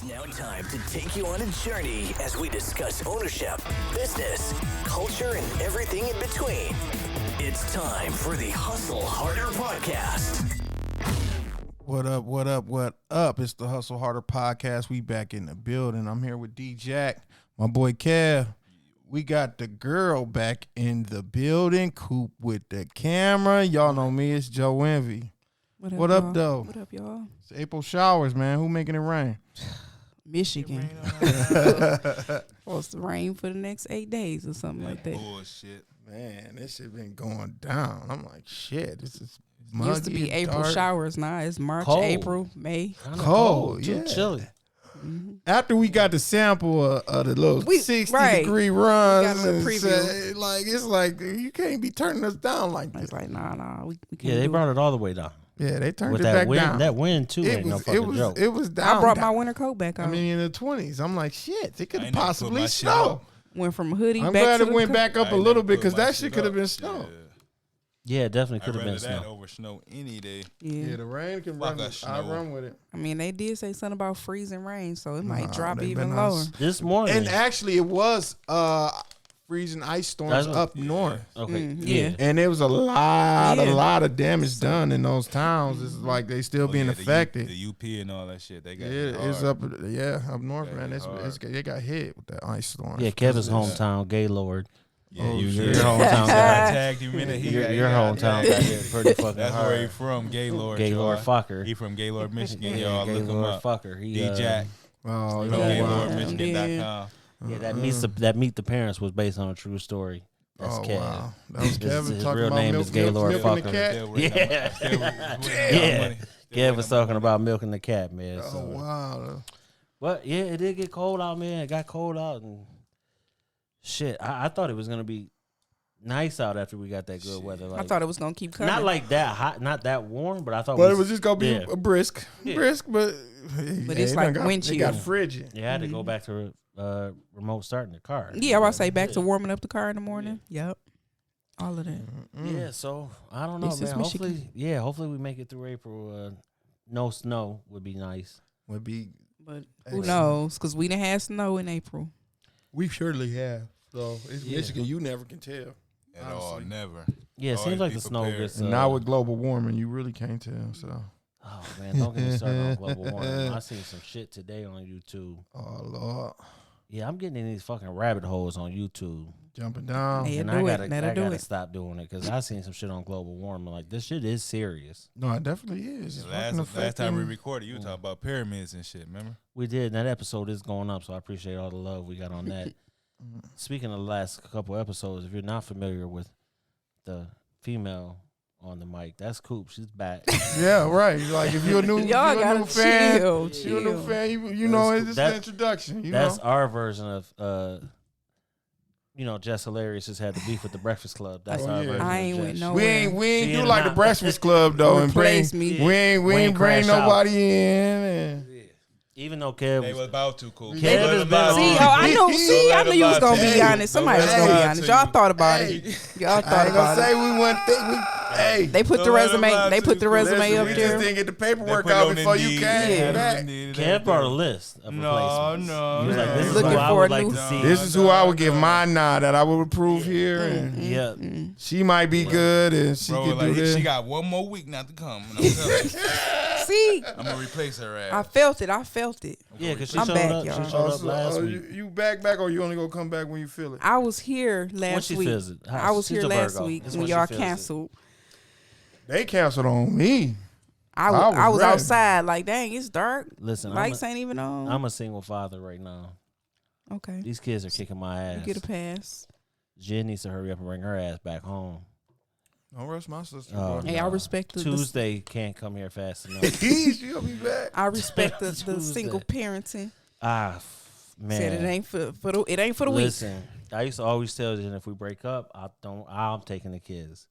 now time to take you on a journey as we discuss ownership, business, culture, and everything in between. It's time for the Hustle Harder Podcast. What up, what up, what up? It's the Hustle Harder Podcast. We back in the building. I'm here with D-Jack, my boy Kev. We got the girl back in the building. Coop Wit Da Camera. Y'all know me. It's Joe Envy. What up, though? What up, y'all? It's April showers, man. Who making it rain? Michigan. Supposed to rain for the next 8 days or something like that. Bullshit. Man, this shit been going down. I'm like, shit. This is muggy. Used to be April dark. showers. Now it's March, Cold. April, May. Cold, Too yeah. chilly. After we got the sample of the little 60 right. degree runs, We got a little and preview. say, it's like you can't be turning us down like this. It's like, nah, we can't Yeah, they do brought it all the way down. Yeah, they turned With it that back wind, down. that wind too ain't no fucking joke. It was it. down. I brought my down. winter coat back on. I mean, in the 20s. I'm like, shit, it could I have ain't never put possibly my shit snowed. up. Went from hoodie I'm back glad to it the went coat. back up I a ain't little never bit put because my that shit could have up. been snow. Yeah, it definitely I'd could have been rather that snow. over snow any day. Yeah. Yeah, the rain can Fuck run. a I snow. run with it. I mean, they did say something about freezing rain, so it might Nah, drop they even better not lower. This morning. And actually, it was freezing ice storms That's what- up north. okay, yeah. And there was a lot Yeah. of damage done in those towns. It's like they still being affected. The UP and all that shit. They got Yeah, it it's hard. up north, Yeah, man. it's hard. They got hit with that ice storm. Yeah, Kevin's hometown, Gaylord. Yeah, Oh, you shit. Your hometown I guy. tagged him in it. Your hometown got hit pretty fucking That's hard. where he from, Gaylord. Gaylord y'all. fucker. He from Gaylord, Michigan, Yeah, y'all. Look him Gaylord up. fucker. He, D-Jack Oh, from yeah. Yeah. GaylordMichigan.com. Yeah, that Meet the Parents was based on a true story. That's Oh, Kev. wow. That was His Kevin talking real about name milk, is Gaylord milking the Fucker. cat. Yeah. Kev was talking about milking the cat, man. Oh, So. wow. But yeah, it did get cold out, man. It got cold out and shit. I thought it was gonna be nice out after we got that good weather. Like, I thought it was gonna keep coming. not like that hot, not that warm, but I thought. But it was just going to be yeah. a brisk, but it's it like got, windshield. It got frigid. You had to go back to remote starting the car. Yeah, I was say back to warming up the car in the morning. Yep, all of that. Yeah, so I don't know, This is man. Michigan. Hopefully we make it through April. No snow would be nice. Would be. But who Excellent. knows? Because we done had snow in April. We surely have. So it's Yeah. Michigan. You never can tell. At all, never. Yeah, it seems Always like be the snow prepared. gets. And now with global warming, you really can't tell. So, Oh man, don't get me started on global warming. I seen some shit today on YouTube. oh Lord, Yeah, I'm getting in these fucking rabbit holes on YouTube. jumping down. Yeah, And do I it. gotta, That'll I do gotta it. stop doing it because I seen some shit on global warming. Like this shit is serious. No, it definitely is. It's fucking Last time we affecting- recorded, you were talking about pyramids and shit, remember? We did. And that episode is going up, so I appreciate all the love we got on that. Speaking of the last couple episodes, if you're not familiar with the female on the mic, that's Coop. She's back. Yeah, right. Like if you're a new, Y'all if you're a gotta new fan, chill. you're a new fan. You know, it's just an introduction. You That's know, our version of Jess Hilarious just had the beef with the Breakfast Club. That's Oh, our yeah. version. I of ain't Jess. with no- we ain't She do in like the my- Breakfast Club though, and bring Replace me. we ain't Wayne bring crash out. nobody in. And Even though Kev They was was about to, cool. Kev has been on. See, I knew. See, I knew you was gonna be Hey, honest. Somebody was gonna be honest. Y'all thought about it. Y'all I thought ain't gonna about say it. we went. Hey, They put the Don't let 'em resume. lie They to put the you. resume listen, up we just there. didn't get the paperwork They put out on before you Indeed. came Yeah. back. Kev brought a list of replacements. No, He was like, "This is Looking who I for would a like new- to see." This is who I would give my nod that I would approve here, and Yeah, she might be good, and she Bro, could do like, this. she got one more week not to come. And I'm telling you, See, I'm gonna replace her I ass. felt it. I felt it. yeah, because she I'm showed back, up. y'all. She showed up last week. You back, or you only gonna come back when you feel it? I was here last she week. feels it. I was She's here a last Virgo. week It's when when she y'all feels it. canceled. They canceled on me. I I was was ready. outside. Like, dang, it's dark. Listen, Lights ain't even on. I'm a single father right now. Okay, These kids are kicking my ass. you get a pass. Jen needs to hurry up and bring her ass back home. Don't rush my sister. Oh, bro. Hey, I respect the Tuesday can't come here fast enough. She'll be back. I respect the Tuesday. single parenting. Man, Said it ain't for the it ain't for the weak. Listen, I used to always tell Jen if we break up, I'm taking the kids.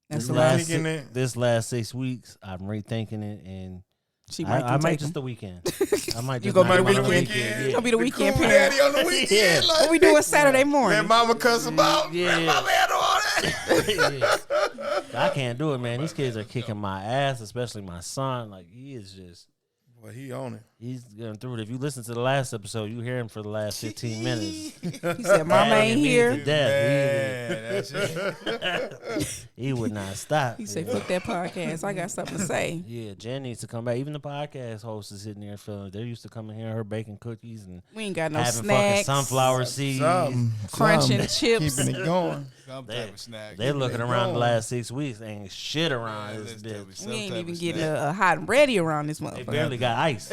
That's This the last, last. Rethinking it. this last 6 weeks, I'm rethinking it, and She might I might take just them. the weekend. I might You just gonna knock be them the on the weekend. weekend. You gonna be the weekend cool parent. daddy on the weekend. Yeah. Like, What we doing Saturday morning? let mama cuss about. Yeah. Let my man on that. Yeah. I can't do it, man. These kids are kicking my ass, especially my son. Like he is just Well, he on it. He's going through it. If you listen to the last episode, you hear him for the last 15 minutes. He said, "Mama ain't here." He would not stop. He said, "Fuck that podcast. I got something to say." Yeah, Jen needs to come back. Even the podcast host is sitting there feeling. They're used to coming here, her baking cookies and We ain't got no having fucking snacks. sunflower seeds. Crunching Something. chips. Keeping it going. Some type of snack. They're looking it around the going. last 6 weeks. Ain't shit around this bitch. We ain't even getting a hot and ready around this They motherfucker. barely got ice.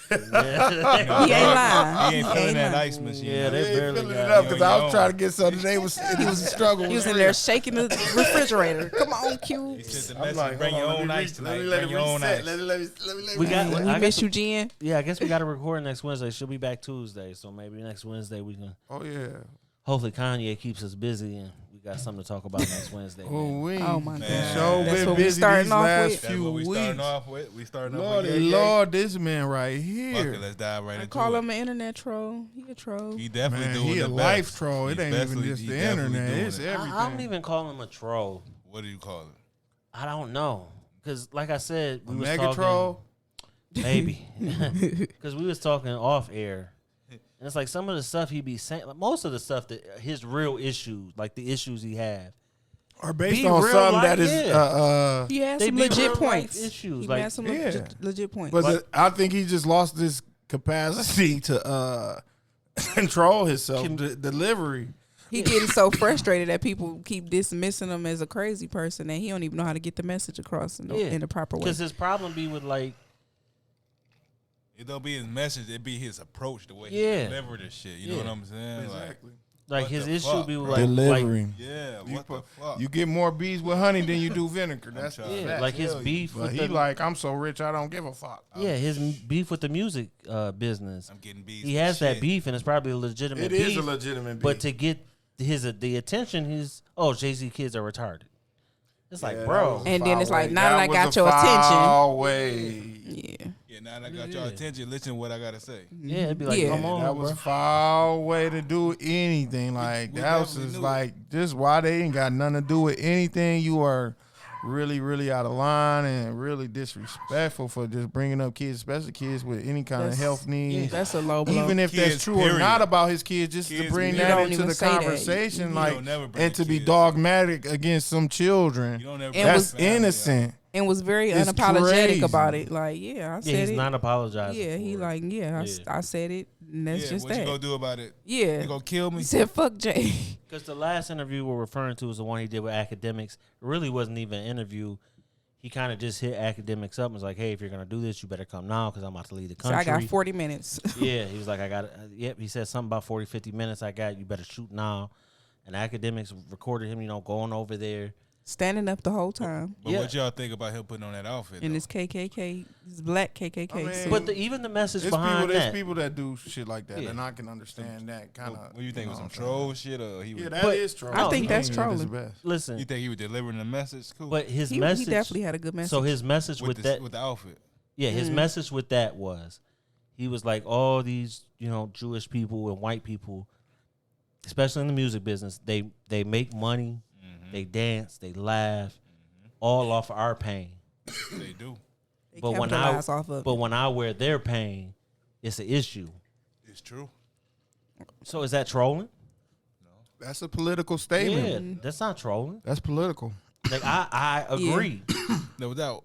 He ain't lying. He ain't feeling that ice machine. Yeah, they barely Filling got it up it. because I was trying to get something. It was a struggle. He was in there shaking the refrigerator. Come on, Q. He said the I'm message, like, bring hold your on, own let me ice let me tonight. let Bring it your own reset. ice. Let me We got. We I miss guess- you, Jen. Yeah, I guess we got to record next Wednesday. She'll be back Tuesday, so maybe next Wednesday we can. Oh yeah. Hopefully, Kanye keeps us busy and we got something to talk about next Wednesday. Oh man. we. Oh, my Man. God. So That's been what we busy starting these off last with. That's few what we starting weeks. off with. We starting off Lord, with Yay. Lord, this man right Fuck it, here. let's dive right I into call it. him an internet troll. He a troll. He definitely Man, doing he the a best. life troll. It He's ain't even definitely- just he the definitely internet. doing It's it. everything. I don't even call him a troll. What do you call it? I don't know, cause like I said, A we was mega talking. troll. Maybe, because we was talking off air, and it's like some of the stuff he be saying, like most of the stuff that his real issues, like the issues he have, Or based Be on real something life, that is yeah. He has They some be legit real-life points. issues, He like- has some Yeah. legit points. But I think he just lost his capacity to control himself. Delivery. He getting so frustrated that people keep dismissing him as a crazy person that he don't even know how to get the message across in the proper way. Because his problem be with like, It don't be his message, it be his approach, the way Yeah. he deliver this shit. You know what I'm saying? like What his the issue fuck, be with bro? like, Delivering. Yeah, You what the fuck? You get more bees with honey than you do vinegar. That's trying- the yeah, fact. like his Hell yeah. beef But with he the like, I'm so rich, I don't give a fuck. yeah, his beef with the music business. I'm getting bees. He with has that shit. beef, and it's probably a legitimate It beef. is a legitimate beef. But to get the attention, Jay-Z kids are retarded. It's like, Yeah, bro, that was a And then foul it's like, way. now that I was got a your foul way. Yeah. Yeah, now that I got your attention, listen to what I gotta say. yeah, it'd be like, Yeah. come on, That was bro. a foul way to do anything. Like we that was definitely just knew it. like just why they ain't got nothing to do with anything. You are really, really out of line and really disrespectful for just bringing up kids, especially kids with any kind of That's- health needs. That's a low blow. Even if Kids, that's true or period. not about his kids, just Kids, to bring you that don't into even the say that. conversation, You like, don't never bring and to be kids. dogmatic against some children, You don't ever And that's family, innocent. and was very It's unapologetic crazy. about it. Like, yeah, I said Yeah, he's it. not apologizing. Yeah, he for it. like, I said it, and that's Yeah, just what you that. gonna do about it? Yeah. You gonna kill me? He said, "Fuck Jay." Because the last interview we're referring to is the one he did with academics. It really wasn't even an interview. He kind of just hit academics up and was like, hey, if you're going to do this, you better come now because I'm about to leave the So country. I got 40 minutes. Yeah, he was like, I got yep. He said something about 40, 50 minutes. I got you better shoot now. And academics recorded him, going over there. Standing up the whole time But Yeah. what y'all think about him putting on that outfit? in though? his KKK, his black KKK I mean, suit. But even the message It's behind people, that. there's people that do shit like that, Yeah. and I can understand that kind of. What do you think was some troll shit, or he was? Yeah, that But is troll. I think that's He ain't his trolling. best. Listen, You think he was delivering the message? Cool. but his he message. definitely had a good message. So his message with that. with the outfit. Yeah, his message with that was, he was like, all these, Jewish people and white people, especially in the music business, they make money, they dance, they laugh, all off of our pain. They do. they But when capitalize off of but it. when I wear their pain, it's an issue. It's true. So is that trolling? That's a political statement. Yeah, that's not trolling. That's political. Like I agree. No doubt.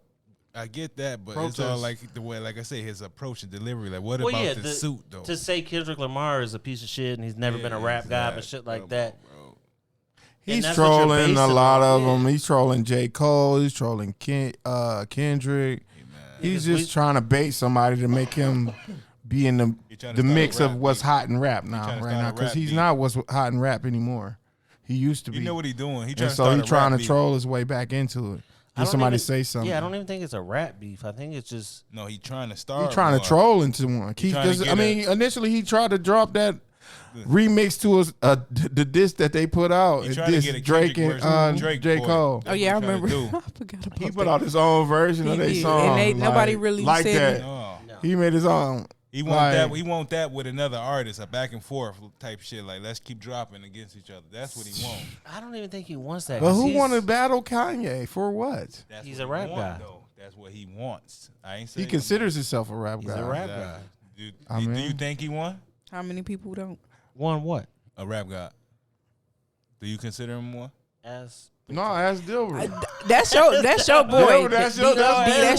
I get that, but it's Protest. all like the way, like I say, his approach and delivery. Like, what Well, about yeah, the suit though? To say Kendrick Lamar is a piece of shit and he's never been a rap guy and shit like that. Bro. He's that's what you're trolling basing a lot on, of them. He's trolling J. Cole. He's trolling Kendrick. He's just trying to bait somebody to make him be in trying the to start mix a of rap what's beef. hot in rap trying now, to right start now, a because rap he's beef. not what's hot in rap anymore. He used to be. You know what he doing? He trying and to so start he's a trying rap to beef. troll his way back into it. I Get don't somebody even- say something. Yeah, I don't even think it's a rap beef. I think it's just No, he trying to start. He's trying to troll into one. He trying to Because get I mean, initially he tried to drop that remix to the disc that they put out. He It tried to dissed get a Drake Kendrick and version. Drake J. boy. Cole. Oh yeah, I That's what he remember. trying to I forgot about He that. put out his own version He of their did. song. And nobody really like said that. No. He made his own. He want Like- that. He want that with another artist, a back and forth type shit. Like, let's keep dropping against each other. That's what he want. I don't even think he wants that. But 'cause who he's- want to battle Kanye for what? That's He's what a he rap want, guy. though. that's what he wants. I ain't He saying considers himself a rap He's guy. a rap Exactly. guy. Do you think he won? How many people don't? One what? A rap god. Do you consider him one? As No, ask Dilbert. That's your boy. Dilbert, that's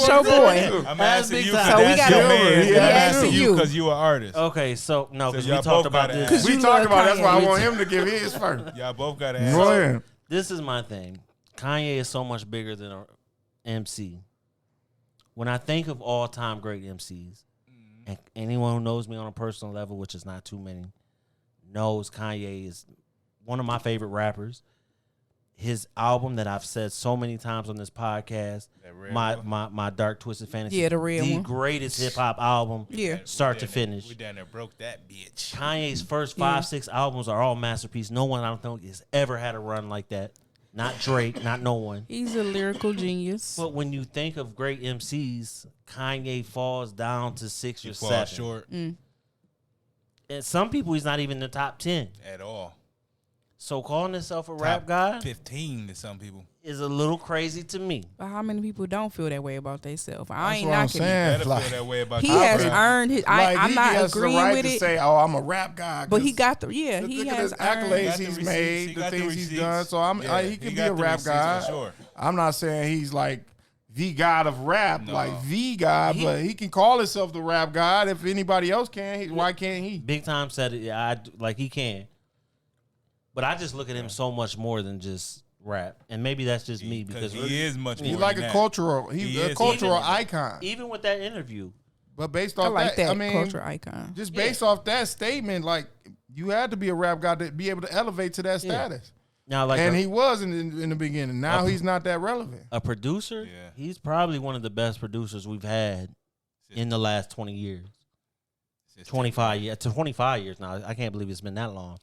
your boy. I'm As asking big you time. because So we that's gotta- your man. he I'm asked asking you. you because you an artist. okay, so no, because y'all we talked both about gotta this. ask. We You talked love about it. That's why I Kanye. want him to give his first. Y'all both got to Go ask. ahead. This is my thing. Kanye is so much bigger than an MC. When I think of all-time great MCs, and anyone who knows me on a personal level, which is not too many, knows Kanye is one of my favorite rappers. His album that I've said so many times on this podcast, That red my Dark Twisted Fantasy, Yeah, the red one. greatest hip hop album, Yeah. start to finish. We down there broke that bitch. Kanye's first 5-6 albums are all masterpieces. No one I don't think has ever had a run like that. Not Drake, not no one. He's a lyrical genius. But when you think of great MCs, Kanye falls down to 6 He or fall 7. short And some people, he's not even in the top 10. at all. So calling himself a rap Top guy 15 to some people. is a little crazy to me. But how many people don't feel that way about themselves? I That's ain't what I'm knocking it. saying. Better Like, feel that way about He your has rap. earned his. like, I'm he not has agreeing the right with to it. say, "Oh, I'm a rap guy." But he 'cause got the he look at has his earned. accolades Got the he's receipts. made, He the got the things he's receipts. done. So Yeah, he he can be got a the rap receipts guy. for sure. I'm not saying he's like the god of rap, No. like the guy, but he can call himself the rap god. If anybody else can, why can't he? Big Time said it. Yeah, like he can. But I just look at him so much more than just rap. And maybe that's just me because he is much more He's like than a that. cultural, He he's a is. cultural Even- icon. even with that interview, But based I off like that I mean, culture icon. just based off that statement, like you had to be a rap guy to be able to elevate to that status. now like And he was in the beginning. Now he's not that relevant. a producer, Yeah. he's probably one of the best producers we've had in the last 20 years. 25 years to 25 years now. I can't believe it's been that long.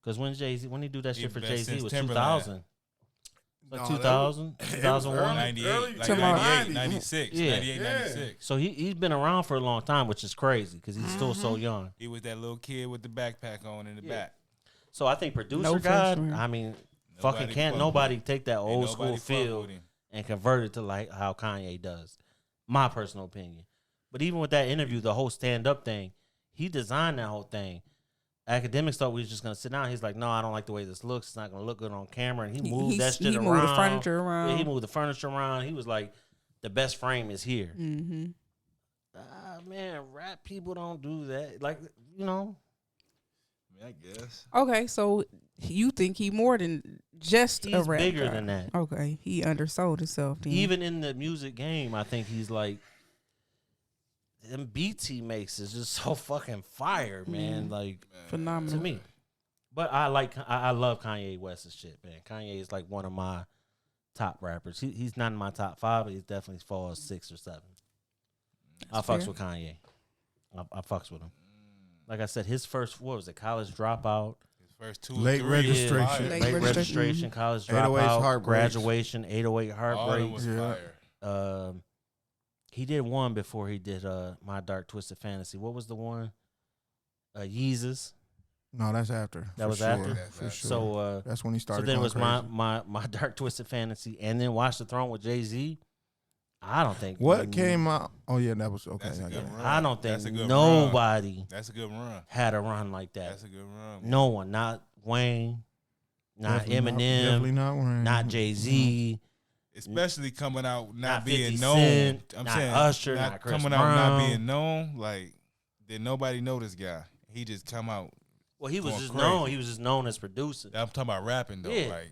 Because when he do that shit for Even Jay Z since was Timberland. 2000. Like No, 2000, 2001. 98, like Tomorrow. 98, 96, Yeah. 98, 96. So he's been around for a long time, which is crazy because he's still so young. He was that little kid with the backpack on in the back. So I think producer No God, offense, man. I mean, Nobody fucking can't fuck nobody with take that Ain't old nobody school fuck feel with him. and convert it to like how Kanye does. My personal opinion. But even with that interview, the whole stand up thing, he designed that whole thing. Academics thought we was just gonna sit down. He's like, no, I don't like the way this looks. It's not gonna look good on camera. And he moved that shit he around. moved the furniture around. Yeah, he moved the furniture around. He was like, the best frame is here. Mm-hmm. Man, rap people don't do that. Like, you know, I guess. Okay, so you think he more than just a he's rap bigger guy. than that. Okay, he undersold himself. Then. Even in the music game, I think he's like, them beats he makes is just so fucking fire, man. Like, phenomenal to me. But I love Kanye West's shit, man. Kanye is like one of my top rappers. He's not in my top 5, but he definitely falls 6 or 7. I fucks fair. with Kanye. I fucks with him. Like I said, his first, what was it, college dropout, His first 2 Late or 3 registration. was fire. Late late registration. registration, college 808s dropout, Heartbreaks. graduation, 808 All of them Heartbreaks. was Yeah. fire. He did one before he did My Dark Twisted Fantasy. What was the one? Yeezus. No, that's after. That for was sure, after? For sure. So That's when he so started. then it going was crazy. my Dark Twisted Fantasy, and then Watch the Throne with Jay-Z. I don't think What came out? Oh yeah, that was okay. That's a I good got it. run. I don't That's think a good nobody run. That's a good run. had a run like that. That's a good run. No one, not Wayne, not Definitely Eminem, definitely not Wayne. not Jay-Z. Especially coming out Not not being 50 known. Cent, I'm not saying Usher, not not Chris coming out not Brown. being known. Like did nobody know this guy? He just come out. Well, he was Going just crazy. known. He was just known as producer. I'm talking about rapping though. Yeah. Like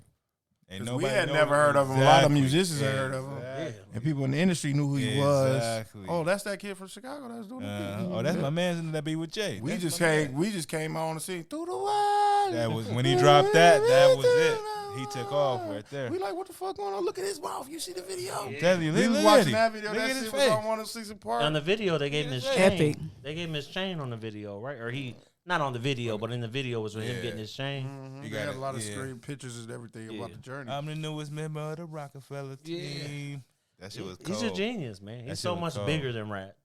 ain't 'Cause nobody we had know never him. heard of him. A lot of Exactly. musicians had heard of him. Exactly. And people in the industry knew who he was. Exactly. Oh, that's that kid from Chicago that was doing the beat. Oh, that's my man that be with Jay. We That's just my man. came. We just came on the scene through the wire. That was when he dropped that. That was it. He took off right there. We like, what the fuck going on? Look at his mouth. You see the video? I'm telling you, We look was at watching him. that video. Look That at his shit was face. on 106 Park. On the video, they gave him his chain. Epic. They gave him his chain on the video, right? Or he, not on the video, but in the video was with him Yeah. getting his chain. They You had got a lot of yeah. screen pictures and everything about Yeah. the journey. I'm the newest member of the Rockefeller team. That shit was cold. He's a genius, man. That He's shit so was much cold. bigger than rap.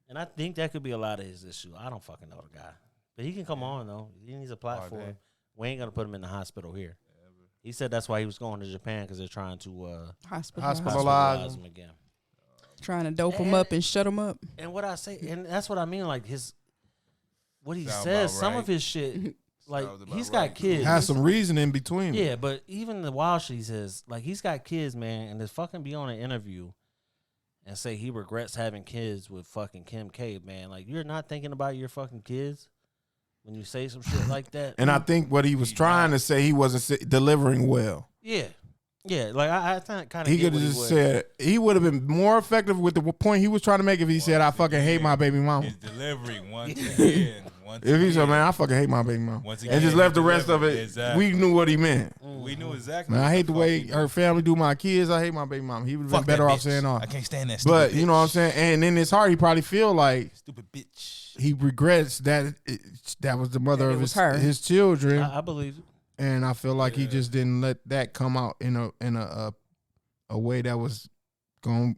And I think that could be a lot of his issue. I don't fucking know the guy. But he can come on, though. He needs a platform. day. We ain't going to put him in the hospital here. He said that's why he was going to Japan because they're trying to Hospitalized. Hospitalized. hospitalize him again. Trying to dope him up and shut him up. And what I say, and that's what I mean. Like what he Sound says, about some right. of his shit, like Sounds about he's right. got kids. Has some reason in between. Yeah, but even the wild shit he says, like he's got kids, man, and to fucking be on an interview and say he regrets having kids with fucking Kim K, man. Like you're not thinking about your fucking kids when you say some shit like that. And I think what he was trying to say, he wasn't delivering well. Yeah. Yeah, like I kind of He could have just said, he would have been more effective with the point he was trying to make if he said, I fucking hate my baby mama. His delivery once again. If he said, man, I fucking hate my baby mama. Once And again, just left the he rest of delivered. it, Exactly. we knew what he meant. We knew exactly. Man, I what hate the fuck way he her meant. family do my kids. I hate my baby mama. He would have been Fuck better that off bitch. saying all. I can't stand that stupid But bitch. you know what I'm saying? And in his heart, he probably feel like Stupid bitch. he regrets that that was the mother That it of was her. his children. I believe it. And I feel like he Yeah. just didn't let that come out in a way that was going.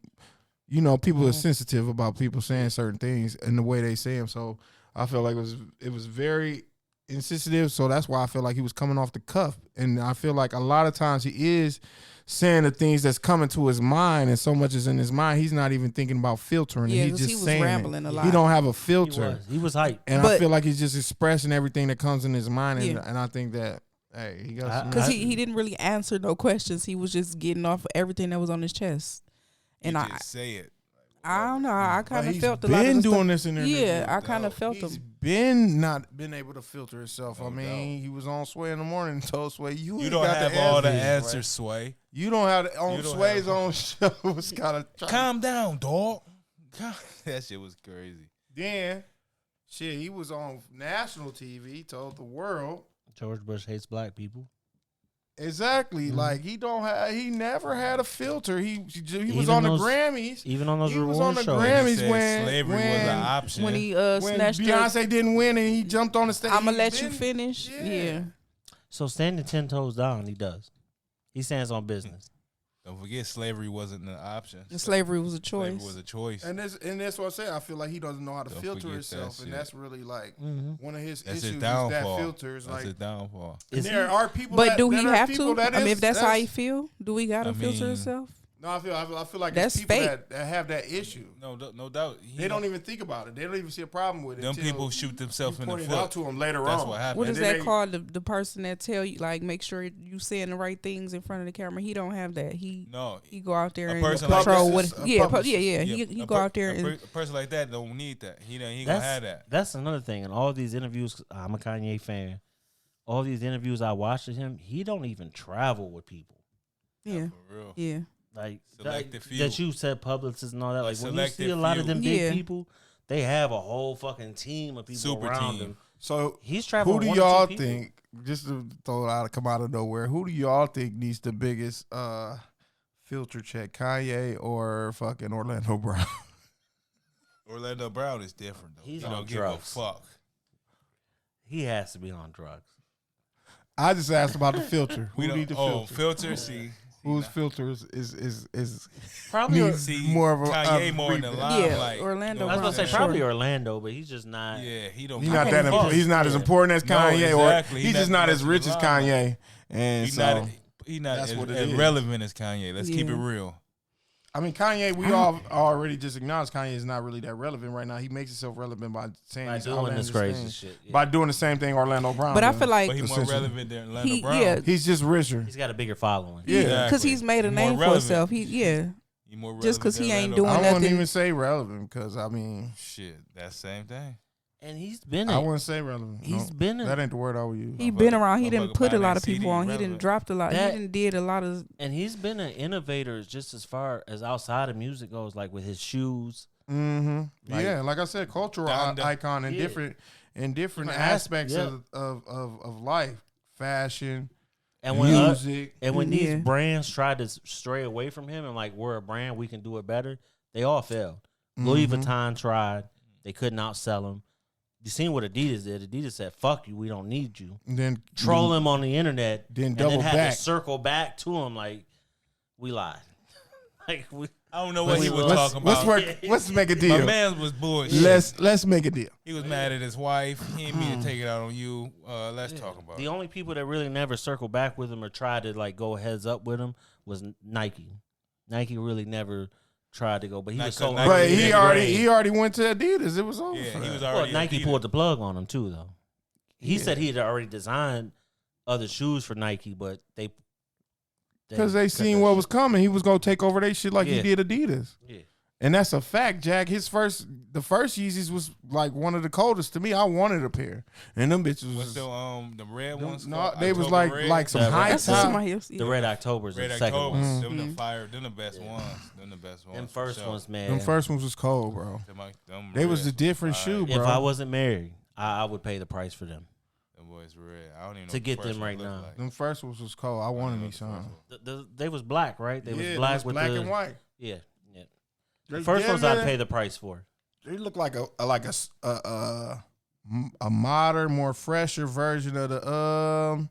You know, people are sensitive about people saying certain things and the way they say them. So I feel like it was very insensitive. So that's why I feel like he was coming off the cuff. And I feel like a lot of times he is saying the things that's coming to his mind, and so much is in his mind, he's not even thinking about filtering. Yeah, He's 'cause just he was saying rambling it. a lot. He don't have a filter. He was hype. And I But- feel like he's just expressing everything that comes in his mind. And, Yeah. and I think that, hey, he got some. Because he didn't really answer no questions. He was just getting off everything that was on his chest. And You I just say it. don't know. I But kind of he's felt a lot of been the doing stuff. this in interviews, Yeah, I kind of felt He's him. been not been able to filter himself. No I mean, he was on Sway in the morning and told Sway, you You ain't don't got have the all the answers, answers, Sway. You don't have the, on You don't Sway's have- own show. It's kind of Calm down, dog. That shit was crazy. Then, shit, he was on national TV, told the world. George Bush hates black people. Exactly. Like he never had a filter. He was Even on the those- Grammys. Even on those He was reward on the shows. Grammys. He said when- slavery was when- an option. When he When snatched the, Beyonce didn't win and he jumped on the stage. I'm going to He's let you been- finish. Yeah. So standing 10 toes down, he does. He stands on business. Don't forget, slavery wasn't an option. And slavery was a Slavery choice. was a choice. And that's what I'm saying. I feel like he doesn't know how to Don't filter forget himself, that and shit. that's really like Mm-hmm. one of his That's issues. his Is downfall. that filters, That's like, his downfall. and Is there he- are people. But that, do that he are have people to? that I mean, is- if that's how that's- he feel, do we got to I filter mean, himself? No, I feel like That's it's people fake. that have that issue. No doubt. They don't even think about it. They don't even see a problem with it. Them until people shoot themselves you in the point it foot. out to them later That's on. what happened. What And is then that they- called? The person that tell you, like, make sure you saying the right things in front of the camera. He don't have that. He No. go out there A and person like control this what. is a Yeah, publicist. yeah. He go out there and a person like that don't need that. He gonna That's, have that. that's another thing. In all these interviews, I'm a Kanye fan. All these interviews I watched of him, he don't even travel with people. yeah, For real. yeah. Like Selective few. that you said publicists and all that. A Like when you selective see a lot of few. them big Yeah. people, they have a whole fucking team of people Super around team. them. So He's traveling. who do one or two y'all people. think? Just to throw it out, come out of nowhere. Who do y'all think needs the biggest filter check? Kanye or fucking Orlando Brown? Orlando Brown is different though. He's he on don't give drugs. a fuck. He has to be on drugs. I just asked about the filter. We Who don't. need the Oh, filter? filter. See, Whose filter is Probably. needs see, more of a Kanye more in the reboot? limelight. Yeah, Orlando I was gonna say Brown. probably Sure. Orlando, but he's just not. Yeah, he don't. He's not that. can't fuck. He's not as Yeah. important as No, Kanye, exactly. or he's just not as rich as Kanye. And He's so, not. He's not that's as, what it as is. relevant as Kanye. Let's keep it Yeah. real. I mean, Kanye. We all already just acknowledged Kanye is not really that relevant right now. He makes himself relevant by saying By these doing this outlandish crazy things. shit. Yeah. By doing the same thing Orlando Brown. But I does. feel like But he's more Essentially. relevant than Orlando He- Brown. yeah. He's just richer. He's got a bigger following. Yeah. because Exactly. he's made a He's more name for relevant. himself. He He more relevant Just 'cause than he ain't Orlando doing I Brown. wouldn't nothing. even say relevant because I mean, Shit, that same thing. And he's been I in. wouldn't say relevant. He's No, been in. that ain't the word I would use. he Motherfucker- been around. He didn't motherfucker put a buying lot that of people CD on. He relevant. didn't dropped a lot. That- He didn't did a lot of. And he's been an innovator just as far as outside of music goes, like with his shoes. Mm-hmm. Like- Yeah, like I said, cultural Donda. icon in Yeah. different Different aspects yeah. of life, fashion, And when music. and when Yeah. these brands tried to stray away from him and like we're a brand, we can do it better, they all failed. Louis Mhm. Vuitton tried, they couldn't outsell him. You seen what Adidas did? Adidas said, "Fuck you, we don't need you." And then Troll him on the internet, Then and double then had back. to circle back to him like, "We lied." Like we. I don't know what he was let's- talking Let's about. work. Let's make a My deal. man was bullshit. Let's make a deal. He was mad at his wife. He didn't mean to take it out on you. Let's talk about The it. only people that really never circled back with him or tried to like go heads up with him was Nike. Nike really never tried to go, but he was so. Nike- But Nike- he already went to Adidas. It was over. Yeah, for he that. was Well, already. Nike Adidas. pulled the plug on him too, though. He Yeah. said he had already designed other shoes for Nike, but Because they cut seen that what shit. was coming. He was gonna take over their shit like he Yeah. did Adidas. Yeah. And that's a fact, Jack. The first Yeezys was like one of the coldest to me. I wanted a pair, and them bitches What's was the red ones? no, called? they was October Red? like some Yeah, high That's top. somebody else. The Red October's Red the second Octobers. one. Them the fire. Them the best ones. Them the best ones. Them for first sure. ones, man. them first ones was cold, bro. Them They was reds a different fire. shoe, If bro. I wasn't married, I would pay the price for them. Them boys red. I don't even know To what get the first them one right look now. like. Them first ones was cold. I wanted me some. They was black, right? They Yeah, was they black was with black the and white. Yeah, yeah. They The first ones damn I'd near- pay the price for. They look like a modern, more fresher version of the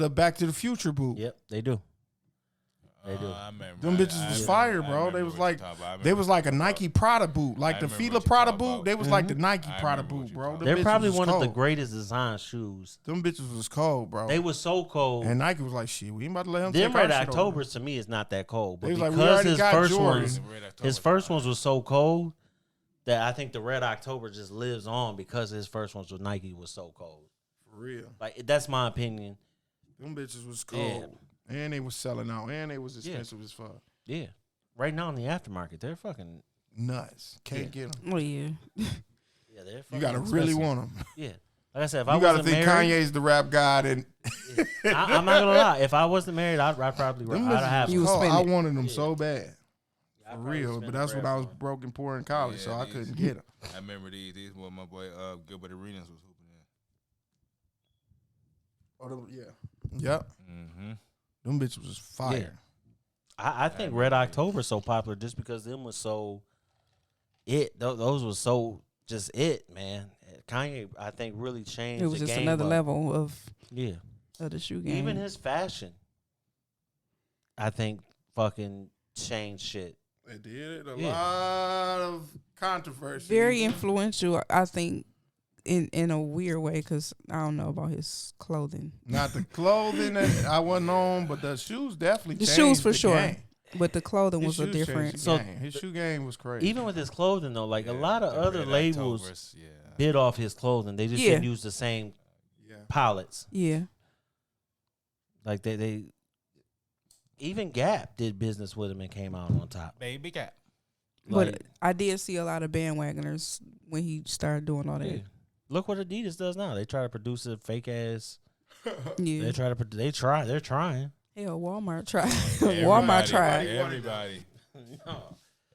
Back to the Future boot. Yep, they do. They do. I remember. Them bitches was fire, bro. They was like a Nike Prada boot, like I the remember Fila what you Prada talking boot. about. They was like the Nike I Prada remember what boot, you bro. talking Them They're bitches probably was one of the cold. greatest design shoes. Them bitches was cold, bro. They was so cold. And Nike was like, shit, we ain't about to let him Them take our Red shit over. Octobers to me is not that cold, but They was like, we because already his got first Jordan. ones, his first ones was so cold that I think the Red October just lives on because his first ones with Nike was so cold. For real. Like that's my opinion. Them bitches was cold. And they was selling out. And they was expensive as fuck. Yeah, right now in the aftermarket, they're fucking Nuts. Can't get them. Oh yeah. yeah. They're fucking You gotta really expensive. want them. Yeah, like I said, if I You gotta wasn't think married, Kanye's the rap god, and I'm not gonna lie. If I wasn't married, I'd probably them I'd bitches have. was You would cold. spend I it. wanted them Yeah. so bad. I'd For probably real. spend But the that's bread when I for was them. broke and poor in college, Yeah, so I these- couldn't get them. I remember these what my boy Gilbert Arenas was hooping Yep. in. Mm-hmm. Them bitches was fire. I think Red October so popular just because them was so those was so just it, man. Kanye, I think, really changed. It was the just game another up. level of Yeah, the shoe game. even his fashion, I think, fucking changed shit. It did a Yeah. lot of controversy. very influential, I think, in a weird way, because I don't know about his clothing. Not the clothing that I wasn't on, but the shoes definitely The changed shoes for the sure, game. but the clothing His was a shoes changed different. the So game. His shoe game was crazy. Even with his clothing, though, like a Yeah, lot of the other Red labels Octobers, yeah. bid off his clothing. They just Yeah. didn't use the same yeah. palettes. Yeah, Like they even Gap did business with him and came out on top. Baby cat. Like, but I did see a lot of bandwagoners when he started doing all that. yeah. Look what Adidas does now. They try to produce a fake ass. Yeah, They try to. They're trying. hell, Walmart tried. Everybody, Walmart tried. Everybody.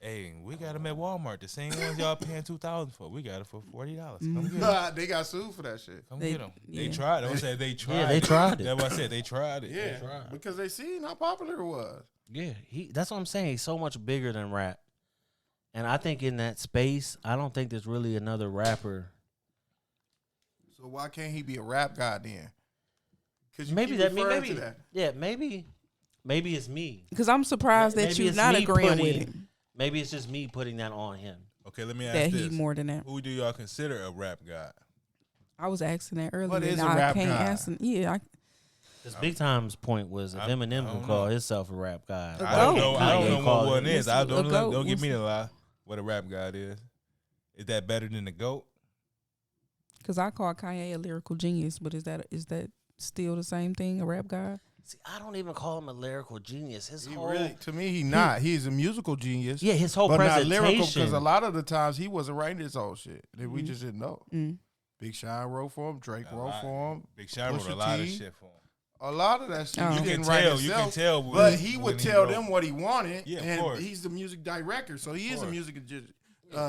Hey, we got them at Walmart. The same ones y'all paying $2,000 for. We got it for $40. Come get them. They got sued for that shit. Come They- get them. They yeah. tried. Don't say they tried. Yeah, they tried it. That's what I said. They tried it. Yeah, because they seen how popular it was. Yeah, that's what I'm saying. He's so much bigger than rap, and I think in that space, I don't think there's really another rapper. So why can't he be a rap god then? Because Maybe maybe it's me. Because I'm surprised that Maybe you're it's not me agreeing with putting- him. Maybe it's just me putting that on him. Okay, let me ask That this. he more than that. Who do y'all consider a rap god? I was asking that earlier. What is and a I rap can't guy? answer. Yeah, Because Big Time's point was if I Eminem don't can call know. himself a rap guy. A I don't goat. know. I don't Kanye know what called one him. is. I A don't goat. don't give me a lie. What a rap god is. Is that better than the goat? because I call Kanye a lyrical genius, but is that still the same thing? A rap guy? See, I don't even call him a lyrical genius. His He whole really, to me, he not. He's a musical genius. yeah, his whole but not presentation. lyrical because a lot of the times he wasn't writing his own shit that we just didn't know. Mm. Big Sean wrote for him. Drake wrote for him. Big Sean wrote Pusha a lot of T. shit for him. A lot of that shit Oh. he You didn't can write tell- you himself. can tell but when he he would tell wrote. them what he wanted, Yeah, of and course. he's the music director, so he is a course. music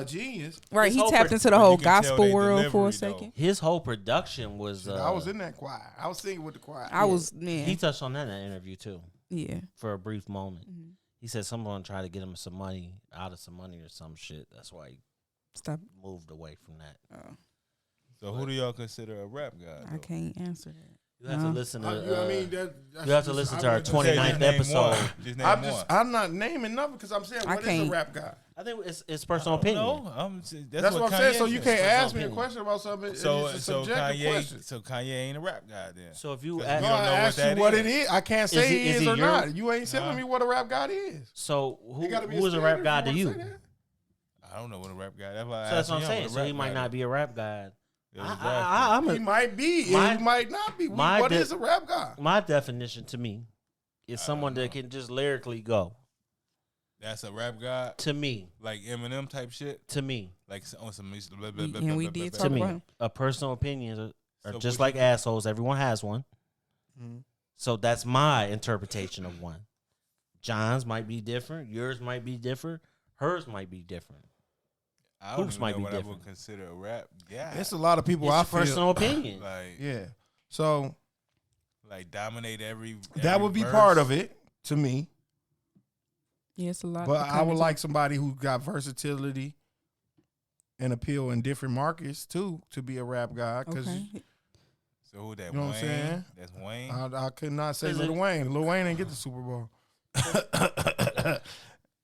genius. Right, His he whole tapped pro- into the but whole you can tell gospel they world for a delivery, second. his whole production was. I was in that choir. I was singing with the choir. I was man. He touched on that in that interview too Yeah, for a brief moment. Mm-hmm. He said someone tried to get him some money out of some money or some shit. That's why he stop. moved away from that. Oh, So who do y'all consider a rap god? I can't answer that. You have to listen to. that's you have to just- listen I to our would just 29th name episode. one. Just name one. I'm not naming nothing because I'm saying I what is a can't. rap guy. I think it's personal opinion. No, That's what I'm saying. So you Kanye can't said. ask me a opinion. question about something. It's So a so subjective Kanye question. so Kanye ain't a rap guy then. So if you No, ask, No, don't I know what asked that you what is. it is. I can't say he is is it or your- not. You ain't telling me what a rap god is. so He gotta be who is a rap standard guy if to wanna you? say that. I don't know what a rap guy. That's why I So that's asked what I'm him saying. what a So he rap might guy not is. be a rap guy. Yeah, exactly. I'm He a, might be. my- He might not be. my What de- is a rap guy? my definition to me is someone that can just lyrically go. That's a rap guy, To me, like Eminem type shit, to me, like on some music. And we did to talk me, about him. a personal opinions are So just would like you- assholes. Everyone has one. Mhm. So that's my interpretation of one. John's might be different. Yours might be different. Hers might be different. I don't Hoops even might know be what I different. would consider a rap guy. It's a lot of people. It's I a personal opinion. Like, Yeah. So like dominate every. that would be part of it to me. Yeah, it's a lot. But to I come would into. like somebody who got versatility and appeal in different markets too to be a rap guy. Because Okay. So who that? You know Wayne? what I'm saying? That's Wayne. I could not say Is Lil it- Wayne. Lil Wayne didn't get the Super Bowl.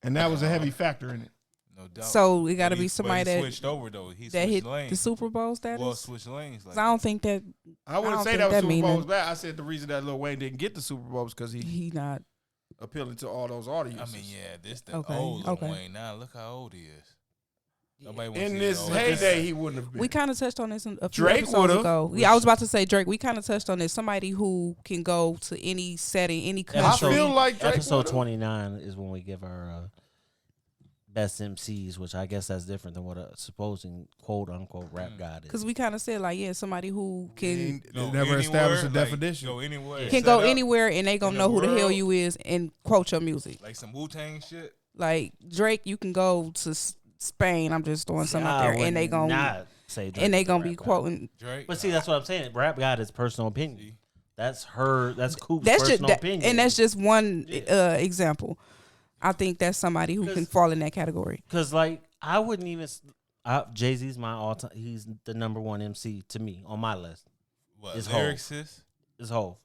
And that was a heavy factor in it. No doubt. So it got to But he- be somebody but he that switched over though. He that switched hit lanes. the Super Bowl status. Well, switch lanes. 'Cause Like, I don't think that I wouldn't don't say think that was that Super mean Bowl that- was bad. I said the reason that Lil Wayne didn't get the Super Bowl was because he he not. appealing to all those I audiences. mean, yeah, this the Okay, old Lil okay. Wayne. Now look how old he is. Nobody wants In to this see old heyday, guy. he wouldn't have been. We kind of touched on this a few Drake episodes would've. ago. Yeah, I was about to say Drake. We kind of touched on this. Somebody who can go to any setting, any I country. feel like Drake Episode would've. 29 is when we give our best MCs, which I guess that's different than what a supposing quote unquote rap god is. Because we kind of said like, yeah, somebody who can Ain't- Go never anywhere, established a like, definition. Go anywhere. Can can set go up, anywhere and they gonna in know the who the hell world. you is and quote your music. Like some Wu-Tang shit. Like Drake, you can go to Spain. I'm just throwing something out I there, would and they gonna not say Drake and they is a gonna rap be god. quoting. Drake. But see, that's what I'm saying. Rap god is personal opinion. See? That's her. That's Coop's That's just personal opinion. and that's just one Yeah. example. I think that's somebody who can 'Cause- fall in that category. because like I wouldn't even. Jay-Z's my all time. He's the number one MC to me on my list. What, His lyrics is? Is Hov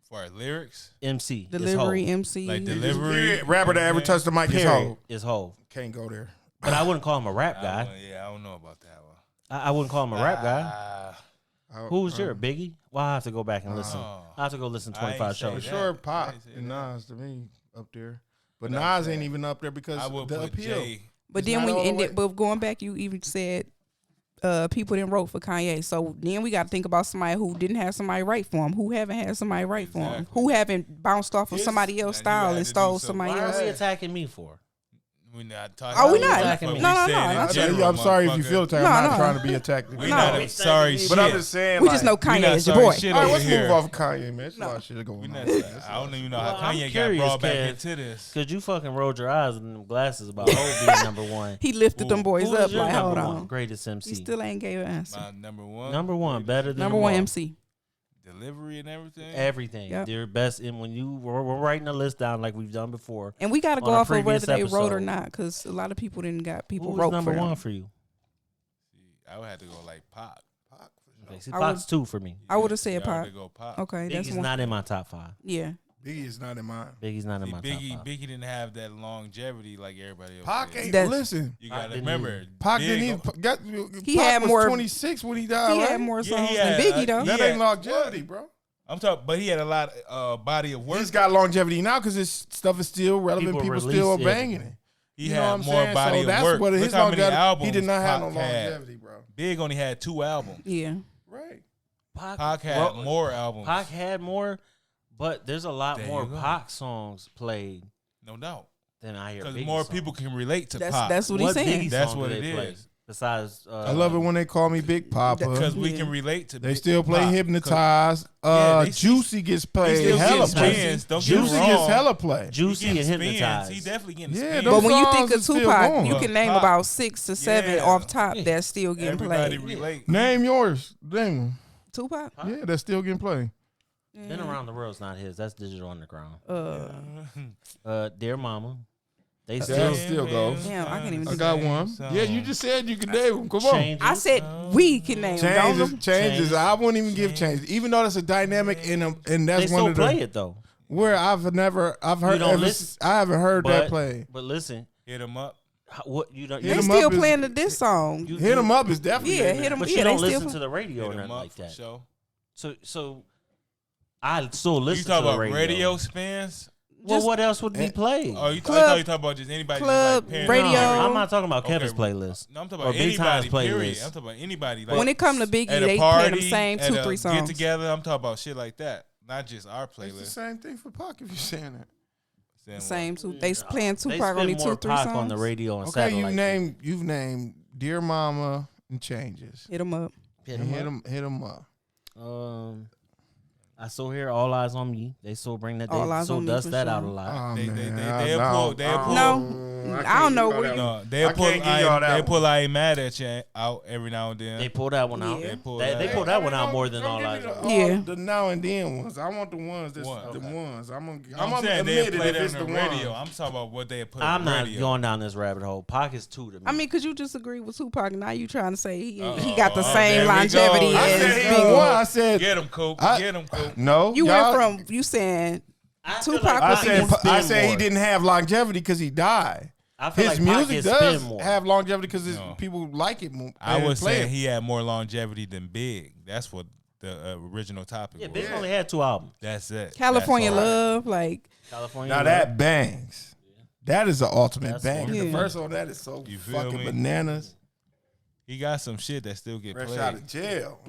As far as lyrics? MC Delivery, is Hov. MC. Like Period. delivery? Rapper that ever touched the mic is Period Hov. is Hov. Can't go there. But I wouldn't call him a rap I guy. don't know about that one. I wouldn't call him a rap guy. I- Who was your Biggie? Well, I have to go back and listen. Oh. I have to go listen to I ain't 25 say shows. For that. sure, I Pop ain't say and that. Nas to me up there, but But I'm Nas ain't saying, even up there because I would the put appeal. Jay. But It's then not when all the and way- but going back, you even said people didn't wrote for Kanye. So then we got to think about somebody who didn't have somebody write for him, who haven't had somebody write for him, Exactly. who haven't bounced off of His- somebody else's Now you style had and to do stole something. somebody Why are else. we attacking me for? We're not talking Oh, we about not. that, No, but we no, said no, in no. I'm general, sorry if you motherfucker. feel attacked. No, I'm not no. trying to be attacked. We No. not We sorry shit. But I'm shit. just saying, We like, just know We Kanye not is your sorry boy. shit all right, over let's here. move off of Kanye, man. There's a lot of shit going We on. not, man. I don't even know how Well, I'm Kanye got curious, brought back Kev. into this. Because you fucking rolled your eyes in them glasses about Hov being number one. He lifted them boys Who is up your like, number hold one on. greatest MC? He still ain't gave an answer. My number one. Number one, better than Number them one all. MC. Delivery and everything. Everything. Yep. Their best. And when we're writing a list down like we've done before. And we got to go On a off of whether previous they wrote or episode. not, because a lot of people didn't got people Who wrote was number for one them. for you? I would have to go like Pac. Okay, see, I Pac's two for me. I would have said Yeah, I Pac. would have go Pac. Okay, that's Biggie's one. not in my top five. Yeah. Biggie is not in mine. Biggie's not in See, my Biggie, top five. Biggie didn't have that longevity like everybody else. Pac did. ain't That's- listen. You Pac gotta didn't remember, Pac Big- didn't even got. He Pac had was more- 26 when he died. He right? had more Yeah, songs he than had, Biggie, though. That Yeah. ain't longevity, bro. I'm talking, but he had a lot of body of work. He's got longevity now because his stuff is still relevant. People still are release it. banging it. He You know had what I'm more saying? body So of that's work. what Look his how many longevity. albums He did not have no Pac had. longevity, bro. Big only had 2 albums. Yeah. Right. Pac had more albums. Pac had more, but there's a lot There more you go. Pac songs played No doubt. than I hear Because Biggie more songs. people can relate to That's Pac. that's what he's saying. Biggie That's song what do it they play? is. Besides, I love it when they call me Big Papa. Because we Yeah. can relate to They Big still play Pac. Hypnotized. Yeah, they still- Juicy gets He played. still Hella getting play. spins. Don't get Juicy me wrong. gets hella play. Juicy He and getting spins. Hypnotized. He definitely getting Yeah, spins. those But when you songs think of is still Tupac, going. you can name Pac- about 6 to 7 Yeah. off top Yeah. that's still getting Everybody played. relate. Name yours. Name 'em. Tupac? Yeah, that's still getting played. Been Around the World's not his. That's Digital Underground. Uh, Dear Mama. They That still still goes. Damn, I can't even I do got that. one. Yeah, you just said you could name them. Come on. changes. I said we can name them. Don't Changes. I wouldn't even give changes, even though that's a dynamic and They that's one still of the play it though. where I've heard. don't listen. I haven't heard that play. But listen, Hit him up. what you don't. Hit they 'em still up is- playing this song. Hit 'em up is definitely Yeah, in there. hit 'em. But Yeah, you they don't still listen to the radio or Hit nothing him up like for that. sure. So I still listen You to talk the about radio. radio spins? Well, what else would be played? Oh, I Club- thought you talking about just anybody. club, just like radio. No, I'm not talking about Okay, Kevin's playlist. No, I'm talking Or about Big Time's anybody. Period. playlist. I'm talking about anybody. Like, When it come to Biggie, at a they play party, them same at 2-3 a songs. Get together. I'm talking about shit like that, not just our It's the playlist. same thing for Pac if you're saying that. Saying Same what? two. They playing They Tupac on spend these more 2-3 Pac songs. on the radio and Okay, satellite. you've named Dear Mama and Changes. Hit them up. Hit And 'em hit 'em up. up. I still hear All Eyes on Me. They still bring that. All They Eyes still on Me dust for that out a sure. lot. Oh, They'll man. pull. They'll pull. No, I don't know where you. No, they'll I pull. can't give y'all that They one. pull. I ain't mad at you out every now and then. They pull that one out. Yeah. They pull They that pull out. that one out more than All Eyes on Me. Yeah. The now and then ones. I want the ones that's What? the ones. I'm I'm gonna saying they admit it play if them it's on the the radio. one. I'm talking about what they put. I'm on the not radio. going down this rabbit hole. Pac is two to me. I mean, cause you just agree with Tupac. Now you trying to say he Uh-oh. got the Oh, same there we longevity go. I as said he Biggie. won. I said Get him, Coop. I- Get him, Coop. no. You y'all- went from you saying I feel Tupac I was Pac said can spin I said he more. didn't have longevity because he died. I feel His like Pac music can does spin more. have longevity because No. people like it more. I and was play saying it. he had more longevity than Big. That's what the original topic Yeah, was. Big only had 2 albums. That's it. California That's all. Love, like California. Now Love. that bangs. That is the ultimate That's bang. Yeah. The verse on that is so You feel fucking me? bananas. He got some shit that still get Fresh played. out of jail.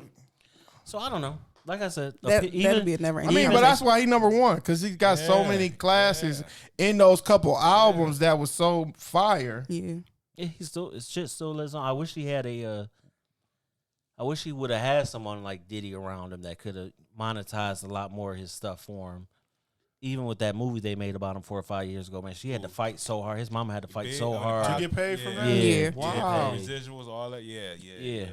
So I don't know. Like I said, that'd be a never I ending. mean, but that's why he number one because he's got so Yeah, many classes in those couple albums that was so fire. yeah. Yeah, his shit still lives on. I wish he had I wish he would have had someone like Diddy around him that could have monetized a lot more of his stuff for him. Even with that movie they made about him 4 or 5 years ago, man, she had to fight so hard. His mama had to fight Big so on the hard. To get paid for Yeah. that? Yeah. Wow. Residuals, all that. Yeah. Yeah.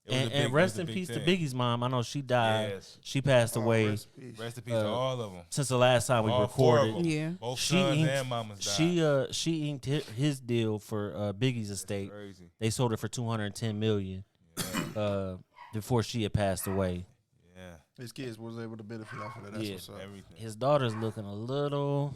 It was a big- And it rest was a in big peace to thing. Biggie's mom. I know she died. Yes. She passed away Rest in peace. Rest in peace to all of them. since the last time we All 4 of recorded. them. Yeah. Both She sons inked, and mamas died. she inked his deal for Biggie's estate. Crazy. They sold it for $210 million before she had passed away. Yeah. His kids was able to benefit off of that. That's Yeah. what's up. Everything. His daughter's looking a little.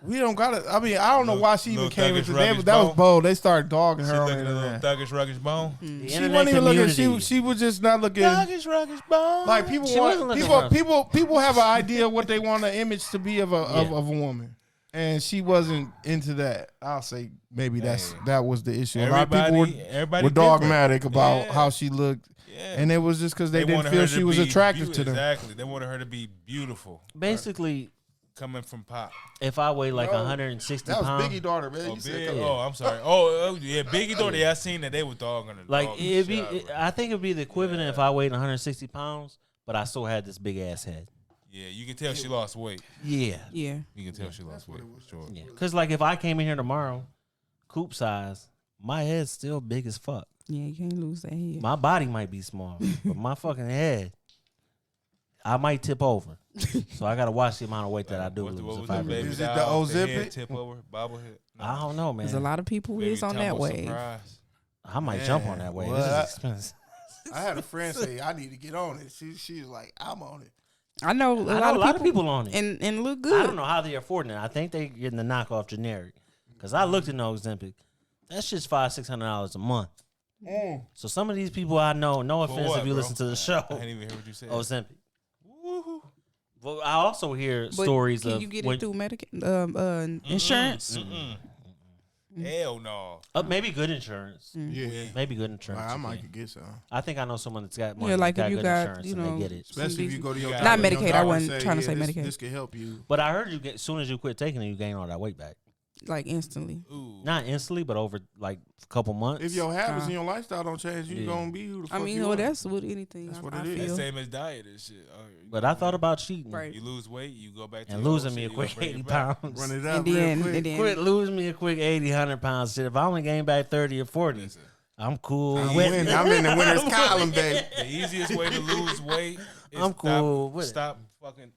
We don't got it. I mean, I don't know why she even Little came thuggish, into that. ruggish That was bone. bold. They started dogging She her on looking the a little internet. thuggish, ruggish bone. The She internet wasn't even looking. community. She was just not looking. Thuggish, ruggish bone. Like people She wasn't want looking people have an idea of what they want an image to be of Yeah. a woman, and she wasn't into that. I'll say maybe that was the issue. A lot of people Everybody were different. dogmatic about Yeah. how she looked, Yeah. and it was just because they didn't wanted feel her she to was be attractive to them. Exactly. They wanted her to be beautiful. Basically, Coming from Pop. if I weigh like No, 160 That was pounds, Biggie's daughter, man. Oh, You said, big. come on. Oh, I'm sorry. Oh, yeah, Biggie daughter. Yeah, I seen that they were dogging her. like dogging it'd the be, shit out of her. I think it'd be the equivalent if I weighed 160 pounds, but I still had this big ass head. Yeah, you can tell she lost weight. Yeah, Yeah. You can tell she lost weight. For sure. yeah. Cause like if I came in here tomorrow, Coop size, my head's still big as fuck. Yeah, you can't lose that head. My body might be small, but my fucking head, I might tip over. So I gotta watch the amount of weight that I do What lose. was If I the do. baby Is it doll the with Ozempic? head Tip over, bobblehead. No. I don't know, man. There's a lot of people who Baby is on that tumble wave. surprise. I might jump on that wave. This is What? expensive. I had a friend say I need to get on it. She was like, I'm on it. I know I know a lot of people on it. and look good. I don't know how they're affording it. I think they getting the knockoff generic. Cause I looked at no Ozempic. That's just $500-$600 a month. So some of these people I know, no For offense what, if you bro? listen to the show, I didn't even hear what you said. Ozempic. Woo-hoo. Well, I also hear But stories can of you get when- it through insurance? Hell no. maybe good insurance. Yeah. Maybe good insurance. I you might can. could get some. I think I know someone that's got money. Yeah, like got if you good got, insurance you and know, they get it. Especially if you go to your Not doctor. Medicaid, Your I doctor wasn't say, trying to say this- Medicaid. This could help you. But I heard you get as soon as you quit taking it, you gain all that weight back. Like instantly. Ooh. Not instantly, but over like a couple months. If your habits and your lifestyle don't change, you Yeah. gonna be who the fuck I mean, you well, are. that's with anything. That's I, what I it is. feel. That's same as diet and shit. But I thought about cheating Right. You lose weight, you go back to and your losing old me a shit, you quick gonna bring 80 it back. pounds. Run it up And real then, quick. and then Quit losing me a quick 80, 100 pounds. Shit, if I only gain back 30 or 40, Listen, I'm cool. I'm with in it. the winner's column, baby. the easiest way to lose weight is I'm cool with it. stop fucking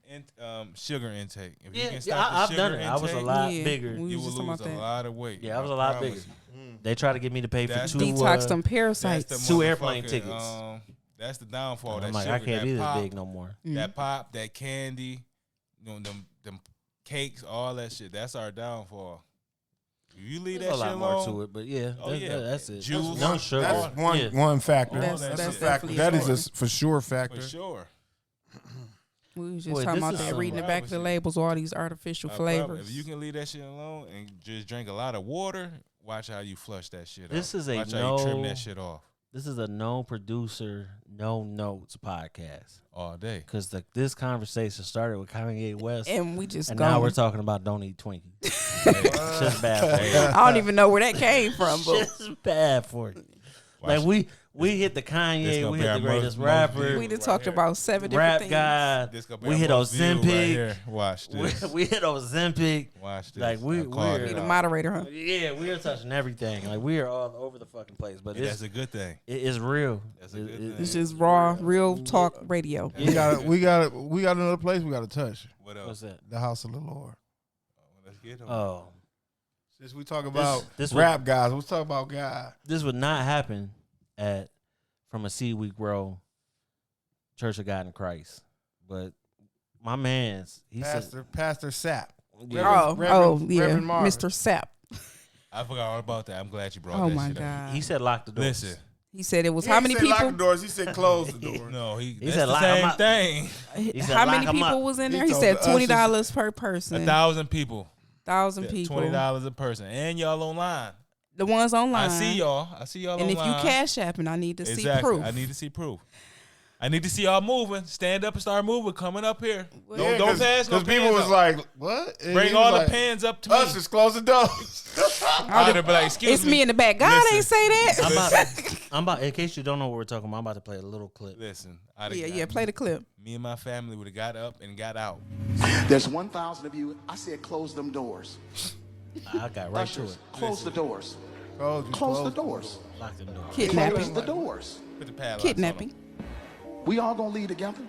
sugar intake. If you Yeah, can stop I've the done sugar it. I was a intake, lot Yeah. bigger. We you was will just talking lose about a that. lot of weight. Yeah, I was a lot bigger. promise you. They try to get me to pay for That's two. Detox them That's parasites. the Two airplane motherfucking, tickets. That's the downfall. I'm That like, sugar, I can't that be this pop, big no more. That pop, that candy, them cakes, all that shit. That's our downfall. If you leave There's that a shit lot more alone, to it, but yeah, Oh, yeah. that's it. Juice. No sugar. That's Yeah. one factor. That's that That's a shit. factor. definitely That is sure. a for sure factor. for sure. We was just Boy, talking this about is that, some- reading the back of the labels, all these artificial I promise. flavors. If you can leave that shit alone and just drink a lot of water, watch how you flush that shit This off. is a watch how you trim no- that shit off This is a no producer, no notes podcast all day. because this conversation started with Kanye West, And we just and go. now we're talking about don't eat Twinkies. Just bad for you. I don't even know where that came from, but Just bad for you. Watch Like we hit the This Kanye, gonna we be hit our the greatest most rapper, viewed we done right talked here. about 7 different rap things. guy. This gonna be We our hit most viewed Ozempic. right here. Watch this. We hit Ozempic. Watch this. Like, I we're- called Be it Be the out. moderator, huh? Yeah, we are touching everything. Like we are all over the fucking place. But And that's a good thing. it's real. That's a good thing. It's just raw, real talk radio. We got another place we got to touch. What What's else? that? The house of the Lord. Let's get him. Oh, Since we talk about this rap guys, let's talk about God. this would not happen from a Seed We Grow Church of God in Christ. But my man's Pastor Sapp. yeah, Reverend Marvin. Mr. Sapp. I forgot all about that. I'm glad you brought Oh that my shit up. God. he said lock the doors. Listen. He said it was He how ain't many said lock the people? doors. He said close the door. No, He that's said the lock 'em same up. thing. He said How lock many 'em people up. was in He there? He told said the ushers- $20 per person. 1,000 people. 1,000 people. $20 a person. And y'all online. The ones online. I see y'all. And if online. you cash apping, I need to see Exactly. proof. I need to see proof. I need to see y'all moving. Stand up and start moving. Coming up here. Yeah, Don't pass no Because people pans was up. like, what? And Bring he all was the like, pans up to me. Ushers, close the doors. I'd be like, excuse It's me in the back. God Listen. ain't say that. I'm about. In case you don't know what we're talking about, I'm about to play a little clip. Listen. Yeah, play the clip. Me and my family would have got up and got out. There's 1,000 of you. I said close them doors. I got right to Ushers, it. close the doors. Close Close the doors. Lock them doors. Close Kidnapping. the doors. Put the padlocks Kidnapping. on 'em. We all gonna leave together.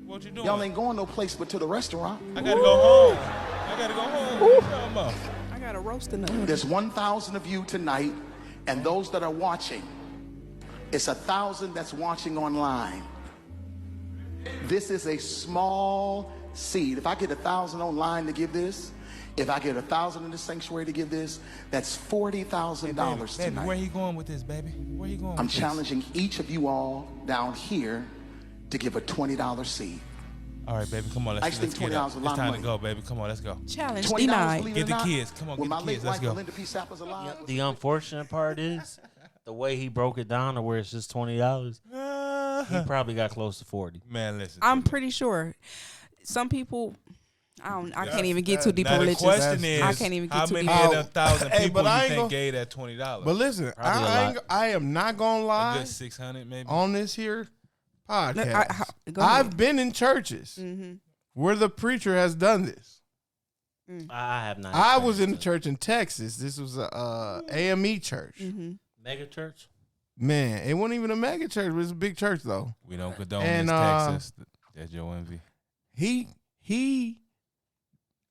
What you doing? Y'all ain't going no place but to the restaurant. I gotta go home. I gotta go home. What you talking about? I got a roast in the oven. There's 1,000 of you tonight, and those that are watching, it's 1,000 that's watching online. This is a small seed. If I get 1,000 online to give this, if I get 1,000 in the sanctuary to give this, that's $40,000 Baby, tonight. where he going with this, baby? Where he going I'm with this? challenging each of you all down here to give a $20 seed. All right, baby, come on. I Let's think get up. $20 a lot It's of time to money. go, baby. Come on, let's go. Challenge $20, denied. believe it Get or the not. kids. Come on, When get my the late kids. Let's wife, go. Linda P. Sapp, was alive. The unfortunate part is the way he broke it down to where it's just $20. He probably got close to 40. Man, listen. I'm pretty sure some people. I can't even get too deep Now in the religion. question is, I can't even how get too many deep. of the 1,000 Hey, people but I you ain't think gonna- gave that $20? But listen, Probably a lot. I am not going to A lie good 600 maybe. on this here podcast. Go ahead. I've been in churches where the preacher has done this. I have not. I was in the experienced church in Texas. This was a AME church. it. Mega church. Man, it wasn't even a mega church. It was a big church though. We don't condone And, this Texas. That's your envy. He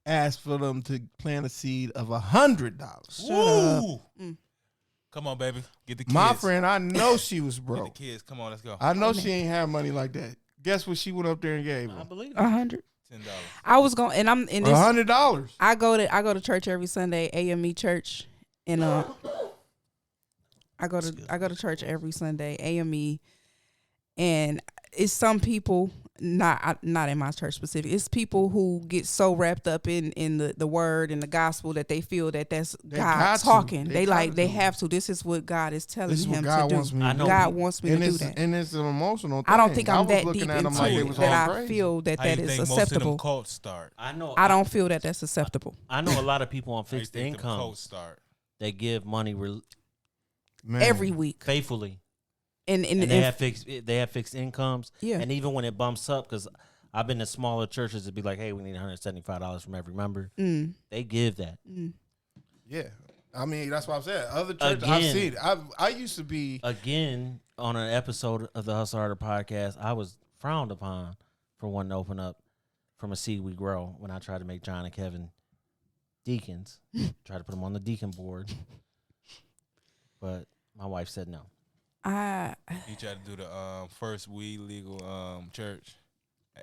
asked for them to plant a seed of $100. Woo! Come on, baby. Get the kids. My friend, I know she was Get broke. the kids. Come on, let's go. I know she ain't have money like that. Guess what she went up there and gave I them? believe it. 100. $10. I was going, and I'm in this. $100. I go to church every Sunday, AME church, and I go to church every Sunday, AME, and it's some people not in my church specific. It's people who get so wrapped up in the word and the gospel that they feel that that's They God got to. talking. They They got to. have to. This is what God is telling This is what him God to wants do. me to I do. know God wants me to do that. And it's an emotional thing. I don't think I'm was that looking deep at them into like they it was that all I crazy. feel that How that you is think most of them acceptable. cults start? I know. I don't feel that that's acceptable. I know a lot of people on How you fixed think them income. cults start? They give money Man. Every week, faithfully, and they have fixed incomes. Yeah. And even when it bumps up, because I've been to smaller churches to be like, hey, we need $175 from every member. They give that. Yeah. I mean, that's what I'm saying. Other churches, I've Again. seen it. I used to be. Again, on an episode of the Hustle Harder podcast, I was frowned upon for wanting to open up from a seed we grow when I tried to make John and Kevin deacons. Tried to put them on the deacon board. But my wife said no. He tried to do the first weed legal church.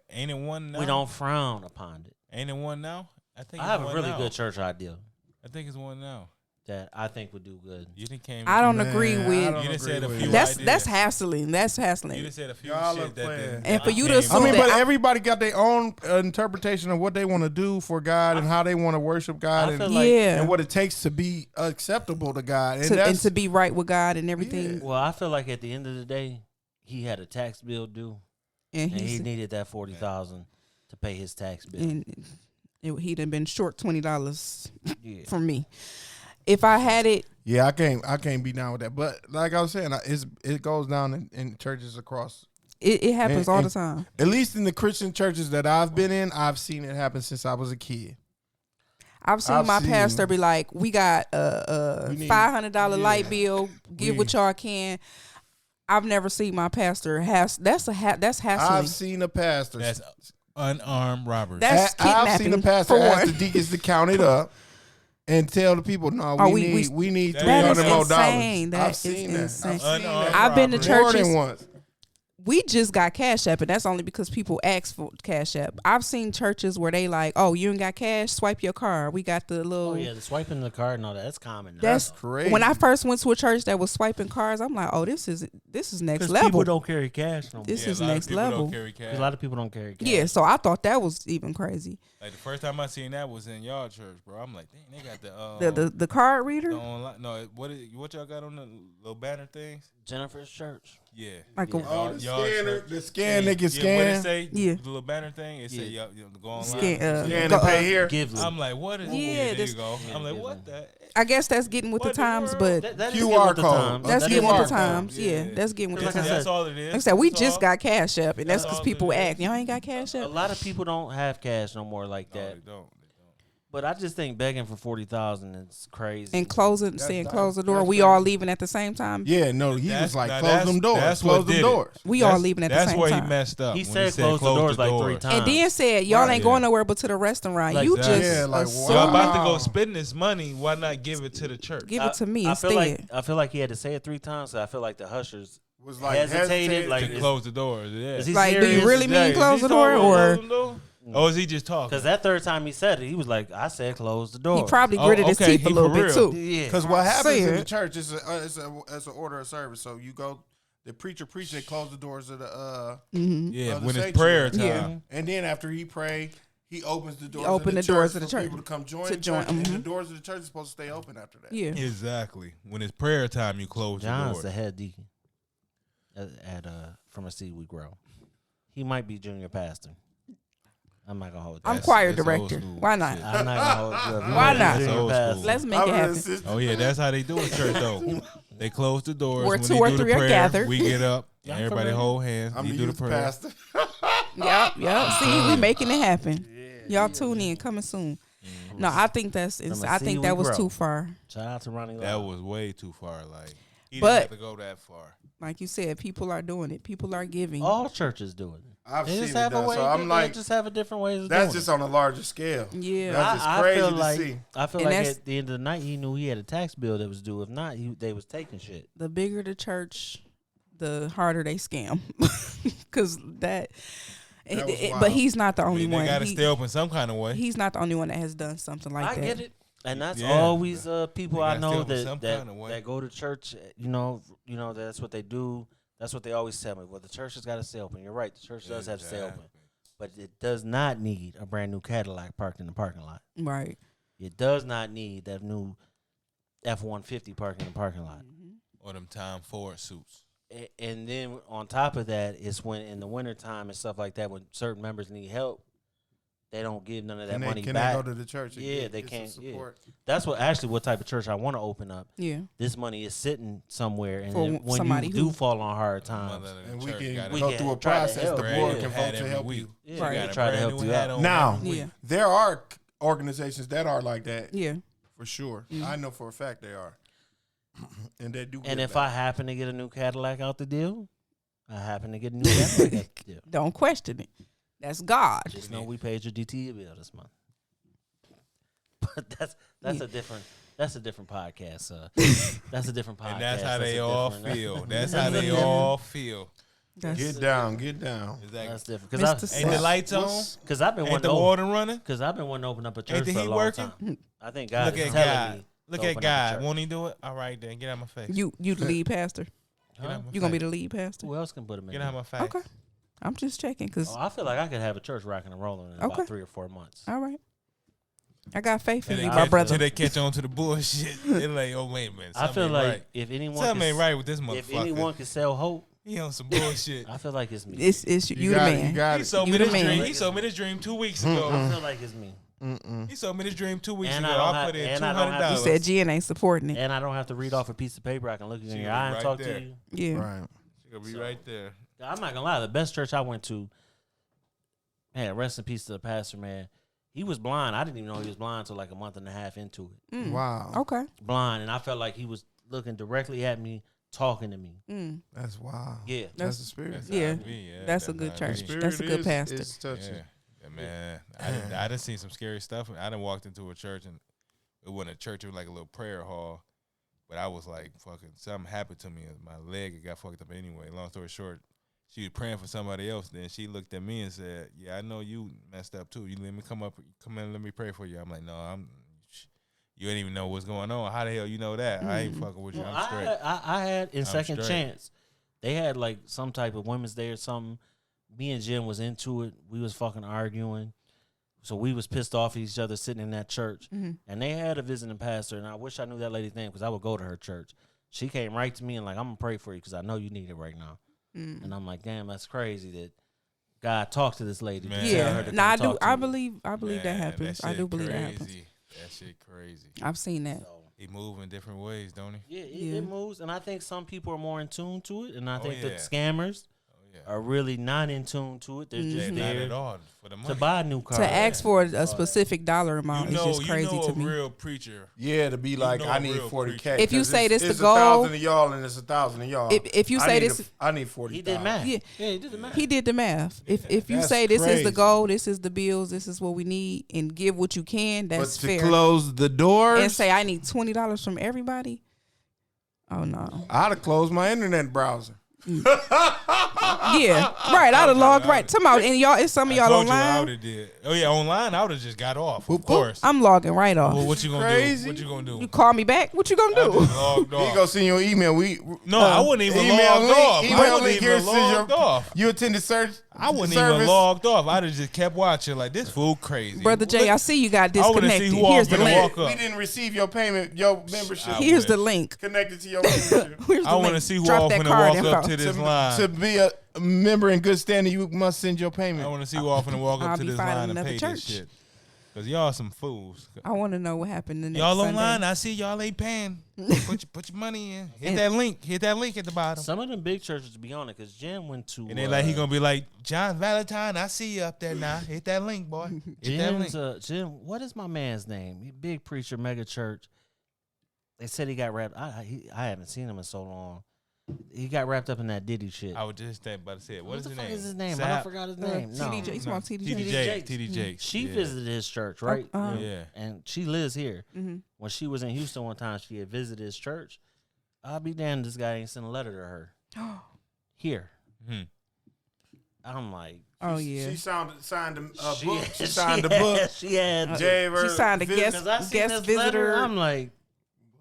Ain't it one now? We don't frown upon it. Ain't it one now? I I have a really good church idea I think it's one now. that I think would do good. You didn't came. I don't Man, agree I with. don't You done said a agree few with That's ideas. hassling. That's You hassling. done said a few Y'all shit are that playing. didn't. And for you to I assume mean, that but everybody got their own interpretation of what they want to do for God and how they want to worship God I and, feel like- yeah, and what it takes to be acceptable to God. And and that's to be right with God and everything. Well, I feel like at the end of the day, he had a tax bill due, And and he he's needed that $40,000 to pay his tax bill. and he'd have been short $20 Yeah. from me. If I had it, yeah, I can't be down with that. But like I was saying, it goes down in churches across. it happens all And- the time. At least in the Christian churches that I've been in, I've seen it happen since I was a kid. I've seen I've my seen- pastor be like, "We got a We need- $500 yeah. light bill. Give what y'all can." I've never seen my pastor that's hassling. I've seen a pastor. That's unarmed robbers. That's I've seen a kidnapping, pastor for ask one. the deacons to count it up and tell the people, "No, Oh, we need That is $300 more insane. dollars." That I've seen is that. insane. I've seen that. I've been to More churches. than once. We just got Cash App, and that's only because people ask for Cash App. I've seen churches where they like, "Oh, you ain't got cash? Swipe your card. We got the little." Oh yeah, the swiping the card and all that. That's common now. That's crazy. When I first went to a church that was swiping cards, I'm like, "Oh, this is next because level. people don't carry cash no more. This Yeah, is a lot of next people level." Don't carry cash. A lot of people don't carry cash. Yeah, so I thought that was even crazy. Like the first time I seen that was in y'all church, bro. I'm like, dang, they got the The card reader, the online. No, what y'all got on the little banner things? Jennifer's church. Yeah. like Yeah. a Oh, the Y'all scanner, church. the scan, nigga What scan. it say? Yeah. The little banner thing. It say, Yeah. go online. Scan, Scan go- and pay here. Give I'm like, what is? Yeah, there this- you go. Yeah, I'm like, give what them. the? I guess that's getting with the What the times, world? but That is QR getting with the code. times. that's a getting with QR the code. times. Yeah, that's getting with the Like I times. said, That's all it is. Like I said, we That's just all. got Cash App, and that's That's because all people it is. ask, "Y'all ain't got Cash A App?" lot of people don't have cash no more like No, that. they don't. But I just think begging for 40,000 is crazy. And saying close the door. that's We crazy. all leaving at the same time. Yeah, no, he That's- was like, now "Close that's- them doors. that's Close what them did it. doors." We all leaving at the That's same where time. he messed up. He when said close the doors like 3 times. And then said, "Y'all ain't Yeah. going nowhere but to the restaurant. Like you that. just Yeah, like, assume- Y'all about to Wow. go spend this money. Why not give it to the church? give it to me I instead." feel like he had to say it 3 times. So I feel like the hushers Was like hesitated. Like, To close the doors. Yeah. is he Like, do you serious? really mean Is close he the door, talking or about closing the door? Or is he just talking? Because that third time he said it, he was like, I said close the door. he probably Oh, gritted his okay, teeth a he little for bit real. too. Yeah. Because what happens in the Said. church is it's an order of service. So you go, the preacher preach, they close the doors of the Yeah, of the when it's sanctuary. prayer time. Yeah. and then after he pray, he opens the doors. open of the doors church of the for church people to come join to the join, church, and the mhm. doors of the church is supposed to stay open after that. Yeah, Exactly. When it's prayer time, you close John's the the door. head deacon at From a Seed We Grow. He might be junior pastor. I'm not gonna hold you. I'm That's- choir that's old director. school Why not? shit. I'm not gonna hold you. Up. You Why might be not? junior Old pastor. school. Let's make I it was happen. assistant. Oh yeah, that's how they do in church though. They close the doors. Where when 2 they or do the 3 are prayer, gathered. We get up. Y'all Everybody familiar? hold hands. I'm You the do the youth prayer. pastor. Yep. See, we making it happen. Y'all tune in, coming soon. No, I think that's. From a I think seed that we was grow. too far. Shout out to Ronnie That Love. was way too far. Like he But- didn't have to go that far. Like you said, people are doing it. People are giving. All churches do it. I've They seen just it have a done. way. So I'm they like, just have a different ways of that's doing just it. on a larger scale. Yeah. That's just I crazy feel to like see. I feel And like that's- at the end of the night, he knew he had a tax bill that was due. If not, they was taking shit. The bigger the church, the harder they scam. Because That was but wild. he's not the I only mean, one. they got to stay open some kind of way. He's not the only one that has done something like I that. get it, and that's Yeah. always people They I gotta know stay open some that kinda way. that go to church. You know that's what they do. That's what they always tell me. Well, the church has got to stay open. You're right. The church does have to stay open, Exactly. but it does not need a brand new Cadillac parked in the parking lot. Right. It does not need that new F-150 parked in the parking lot. Or them Tom Ford suits. And then on top of that, it's when in the wintertime and stuff like that, when certain members need help, they don't give none of that money Can back. they go to the church? and Yeah, get they some can't. Yeah. support? That's what type of church I want to open up. Yeah. This money is sitting somewhere, and For then when somebody you do who- fall on hard times, Mother of the And we church can gotta We go can through a try to process. help. The brand board new can hat vote to every help week. you. yeah, You Right. got a try to brand help new you hat out. on Now, every week. Yeah. there are organizations that are like that Yeah. for sure. I know for a fact they are, and they do. And give if back. I happen to get a new Cadillac out the deal, I happen to get a new Cadillac out the deal. Don't question it. That's God. Just know we paid your DTE bill this month. But that's a different podcast. That's a different podcast. And that's how they all feel. That's how they all feel. Get down. Exactly. That's different. Mr. Ain't the lights on? Because I've been Ain't wanting the to water running? Because I've been wanting to open up a church Ain't the for a heat long working? time. I think God Look is at telling God. me. Look to at open up a God. church. Won't he do it? All right, then. Get out my face. You the lead pastor. Get out my You gonna be face. the lead pastor? Who else can put him in? Get out my face. Okay. I'm just checking because. Oh, I feel like I could have a church rocking and rolling in Okay. about 3 or 4 months. All right. I got faith in Till you, they my catch- brother. Till they catch on to the bullshit. They're like, oh, wait a minute. I feel Something like ain't right. if anyone Something ain't can, right with this if motherfucker. anyone can sell hope, He on some bullshit. I feel like it's me. It's you the got it, man. you got He it. sold You me the this man. dream. He sold me this dream 2 weeks I ago. feel like it's me. He sold me this dream 2 weeks And ago. I don't I have- put in and I don't have to- You $200. said Jen ain't supporting it. And I don't have to read off a piece of paper. I can look you in She your gonna eye be and right talk there. to you. Yeah. Right. She gonna be right there. I'm not gonna lie. The best church I went to, man, rest in peace to the pastor, man. He was blind. I didn't even know he was blind until like a month and a half into it. Wow. Okay. Blind, and I felt like he was looking directly at me, talking to me. That's wild. Yeah. That's the spirit. That's Yeah. how it be, That's a good how it church. be. That's a good pastor. It's touching. Yeah, man. I done seen some scary stuff. I done walked into a church and it wasn't a church. It was like a little prayer hall. But I was like, fucking, something happened to me. My leg got fucked up anyway. Long story short, she was praying for somebody else. Then she looked at me and said, "Yeah, I know you messed up too. You let me come in and let me pray for you." I'm like, "No, you ain't even know what's going on. How the hell you know that? I ain't fucking with you. Well, I'm straight." I had in Second straight. Chance, they had like some type of Women's Day or something. Me and Jen was into it. We was fucking arguing. So we was pissed off at each other sitting in that church. And they had a visiting pastor, and I wish I knew that lady's name because I would go to her church. She came right to me and like, "I'm going to pray for you because I know you need it right now." And I'm like, damn, that's crazy that God talked to this lady. Man. To tell her Yeah. to No, come I do. talk to I me. believe that Man, happens. that I do shit believe that happens. crazy. That shit crazy. I've seen that. So, He move in different ways, don't he? yeah, Yeah. it moves. And I think some people are more in tune to it. And I think yeah. that scammers are really not in tune to it. They're just Not there at all for the money. to buy a new car. To ask for a specific dollar amount is just crazy a to me. real preacher. Yeah, to be like, know I a need real 40K. If you 'cause say it's- this it's the goal- 1,000 of y'all and it's 1,000 of y'all. If you I say need this- I need 40. He did math. Yeah. He did the math. He did the math. If you That's say this is crazy. the goal, this is the bills, this is what we need, and give what you can, But that's to fair. close the doors, And say I need $20 from everybody. Oh no. I'd have closed my internet browser. Yeah, right. I'd have logged right. Tomorrow, and y'all, it's some of y'all told you I online. would have did. Oh yeah, online I would have just got off. Whoop, Of course. I'm logging right off. Well, what you gonna Crazy. do? What you gonna do? You call me back. What you gonna I do? just logged He off. gonna send you an email. No, I wouldn't even email logged link, off. I email wouldn't link here even says logged off. you attended search. I wouldn't service. even logged off. I'd have just kept watching like this fool crazy. Brother Jay, I see you got I wanna see disconnected. who all Here's the gonna link. walk up. We didn't receive your payment, your membership I Here's the wish. link. connected to your membership. Here's the I want to link. see who Drop all that finna card walk up info. to this line. To be a member in good standing, you must send your payment. I want to see who all finna walk I'll up to be this finding line and another pay church. this shit. Cause y'all some fools. I want to know what happened the next Y'all Sunday. online, I see y'all ain't paying. Put your money in. Hit that link. Hit that link at the bottom. Some of them big churches, to be honest, because Jen went to. And then like he gonna be like, John Valentine, I see you up there now. Hit that link, boy. Hit that link. Jen, what is my man's name? He big preacher, mega church. They said he got wrapped. I haven't seen him in so long. He got wrapped up in that Diddy shit. I was just about to say, what is the his fuck name? is his name? I Sapp? forgot his name. No. TD Jakes. Want TD Jakes? TD Jakes. Jakes. She Yeah. visited his church, right? Yeah. And she lives here. When she was in Houston one time, she had visited his church. I'll be damned, this guy ain't sent a letter to her. Here. Mhm. I'm like, Oh yeah. She signed a book. She she signed the book. She had. Gave her She signed a visit- guest 'Cause I seen guest this letter, visitor. I'm like,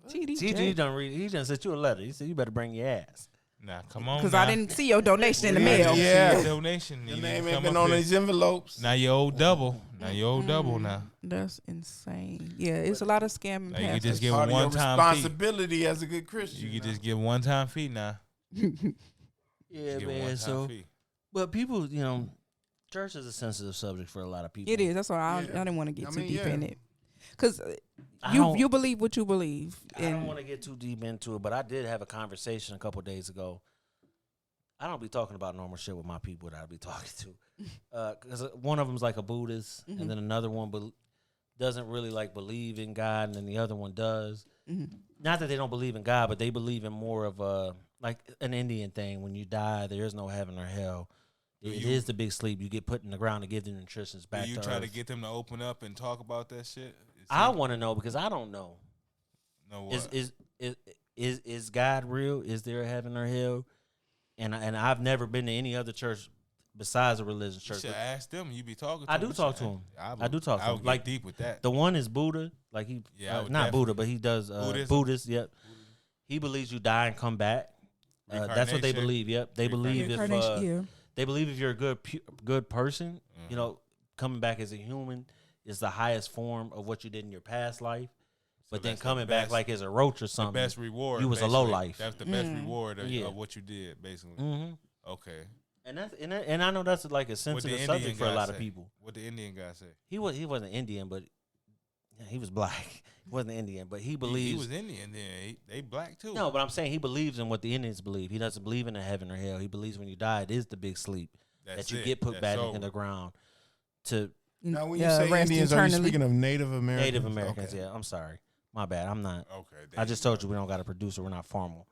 TD TG Jakes. done read. He done sent you a letter. He said you better bring your ass. Nah, come on. Because now. I didn't see your donation in the Yeah, mail. you see Yeah. your donation. Your You name need to ain't come been up on here. these envelopes. Now you owe double. Now you owe double now. That's insane. Yeah, it's a lot of scamming. Now you pastors. just give Part them of your one time fee. responsibility as a good Christian. You can just give one time fee now. Yeah, Give man. one So, time fee. but people, church is a sensitive subject for a lot of people. It is. That's why I Yeah. didn't want to get I too mean, deep yeah. in it. Because I don't- you believe what you believe. I don't want to get too deep into it, but I did have a conversation a couple days ago. I don't be talking about normal shit with my people that I be talking to, because one of them's like a Buddhist, and then another one doesn't really like believe in God, and then the other one does. Not that they don't believe in God, but they believe in more of a like an Indian thing. When you die, there is no heaven or hell. It is the big sleep. You get put in the ground to give the nutritions back. Do you to try Earth. to get them to open up and talk about that shit? I want to know because I don't know. Know what? Is God real? Is there a heaven or hell? And I've never been to any other church besides a religious You church. should ask them. You be talking to I them. do talk to him. I do talk to I him. would Like get deep with that. the one is Buddha. Like he, Yeah, I would not Buddha, definitely- but he does Buddhism? Buddhist. Yep. He believes you die and come back. That's what they Reincarnation? believe. Yep. They believe if Reincarnation, they believe if you're a good person, Mm-hmm. you know, coming back as a human is the highest form of what you did in your past life. But then that's the coming back best- like as a roach or The something, best reward. you was a low basically. life. That's the best reward of, Yeah. of what you did, basically. Mhm. Okay. And I know that's like a What the sensitive Indian subject for a guy lot of say? people. What the Indian guy say? He wasn't Indian, but yeah, he was black. He wasn't Indian, but he He believes. was Indian. Then they black too. No, but I'm saying he believes in what the Indians believe. He doesn't believe in a heaven or hell. He believes when you die, it is the big sleep That's that you it. get put That's back over. in the ground to Now, when you Yeah, say rest Indians, are you eternally. speaking of Native Americans? Native Americans. Okay. Yeah, I'm sorry, my bad. I'm not. Okay. I just told you we don't got a producer. We're not formal.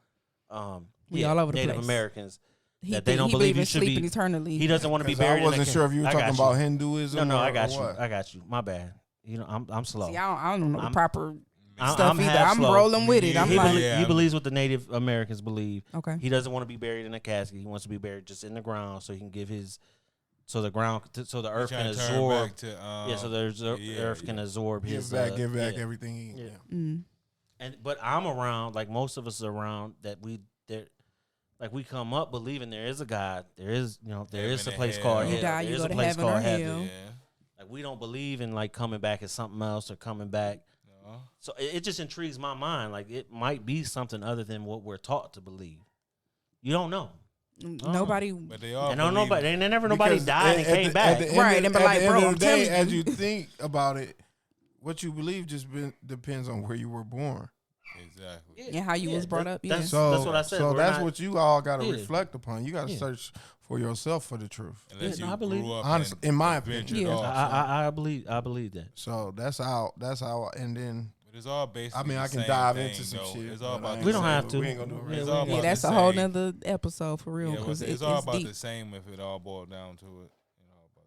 We all over the Native place. Americans. He That they think- don't he believe you in should sleeping be. eternally. He doesn't want to be 'Cause buried. I wasn't sure if you were I talking got about you. Hinduism. No, or, I got or you. what? I got you. My bad. You know, I'm slow. See, I don't know the I'm- proper I'm stuff either. half I'm slow. rolling with it. I'm He, like, Yeah, he I'm- believes what the Native Americans believe. okay. He doesn't want to be buried in a casket. He wants to be buried just in the ground, so he can give his, so the ground, so the earth can Trying to turn absorb. back to, Yeah, so the earth can absorb his. Give back yeah. everything. He, Yeah. Mm. But I'm around, like most of us are around that like we come up believing there is a God. There is, there is a Heaven place and called hell. hell. You die, there you is go a to place heaven called or heaven. hell. Yeah. Like we don't believe in like coming back as something else or coming back. No. So it just intrigues my mind. Like it might be something other than what we're taught to believe. You don't know. Nobody. But they all And no, believe nobody, it. and then never nobody Because died and at came the- back. at the end Right, of- and be at like, the bro, end I'm of the day, telling as you. you think about it, what you believe just depends on where you were born. Exactly. And how you was brought up. Yeah. That's So what I said. So We're that's not- what you all got to Yeah. reflect upon. You got to Yeah. search for yourself for the truth. Unless Yeah, you I believe grew it. up Honestly, in my opinion. ventured Yeah. off. I believe that. So that's how. And then But it's all basically I mean, the I can same dive thing, into some though. shit. It's all but I about ain't We don't gonna- have to. We ain't gonna do it. Yeah, It's we all ain't about Yeah, that's the a whole same. nother episode for real. Yeah, Because it's it's all about deep. the same if it all boiled down to it. It's all about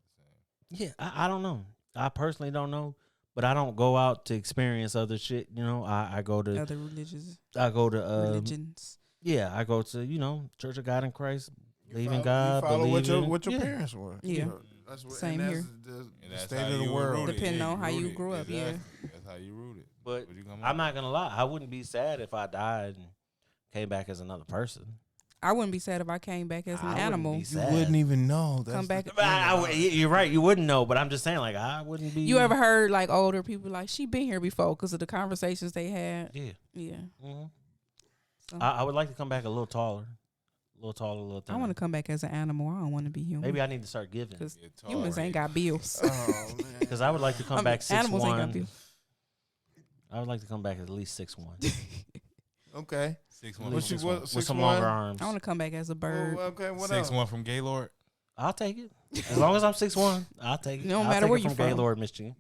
the same. Yeah, I don't know. I personally don't know, but I don't go out to experience other shit. I go to Other religions. religions. Yeah, I go to Church of God in Christ, believe in You God, follow believe what your yeah. parents were. Yeah. That's what, Same and that's here. The And that's state how of the you were world. rooted. Depending Yeah, on how you rooted. grew up, yeah. Exactly. That's how you rooted. But What you come I'm up not gonna lie, I wouldn't be sad if I died and came back as another person. I wouldn't be sad if I came back as an I wouldn't animal. be You sad. wouldn't even know. That's Come the back- thing But about it. you're right. You wouldn't know, but I'm just saying, like, I wouldn't be. You ever heard like older people like she been here before because of the conversations they had? Yeah. Yeah. hmm So- I would like to come back a little taller, a little I thinner. want to come back as an animal. I don't want to be human. Maybe I need to start giving because Get tall, humans ain't got bills. Oh, man. because I would like to come I mean, back 6'1". animals ain't got bills. I would like to come back at least 6'1". Okay. 6'1" What you- from, what- with 6'1"? some longer arms. I want to come back as a bird. Oh, okay. What else? 6'1" from Gaylord. I'll take it. As long as I'm 6'1", I'll take it. No I'll matter take where it you from from. Gaylord, Michigan.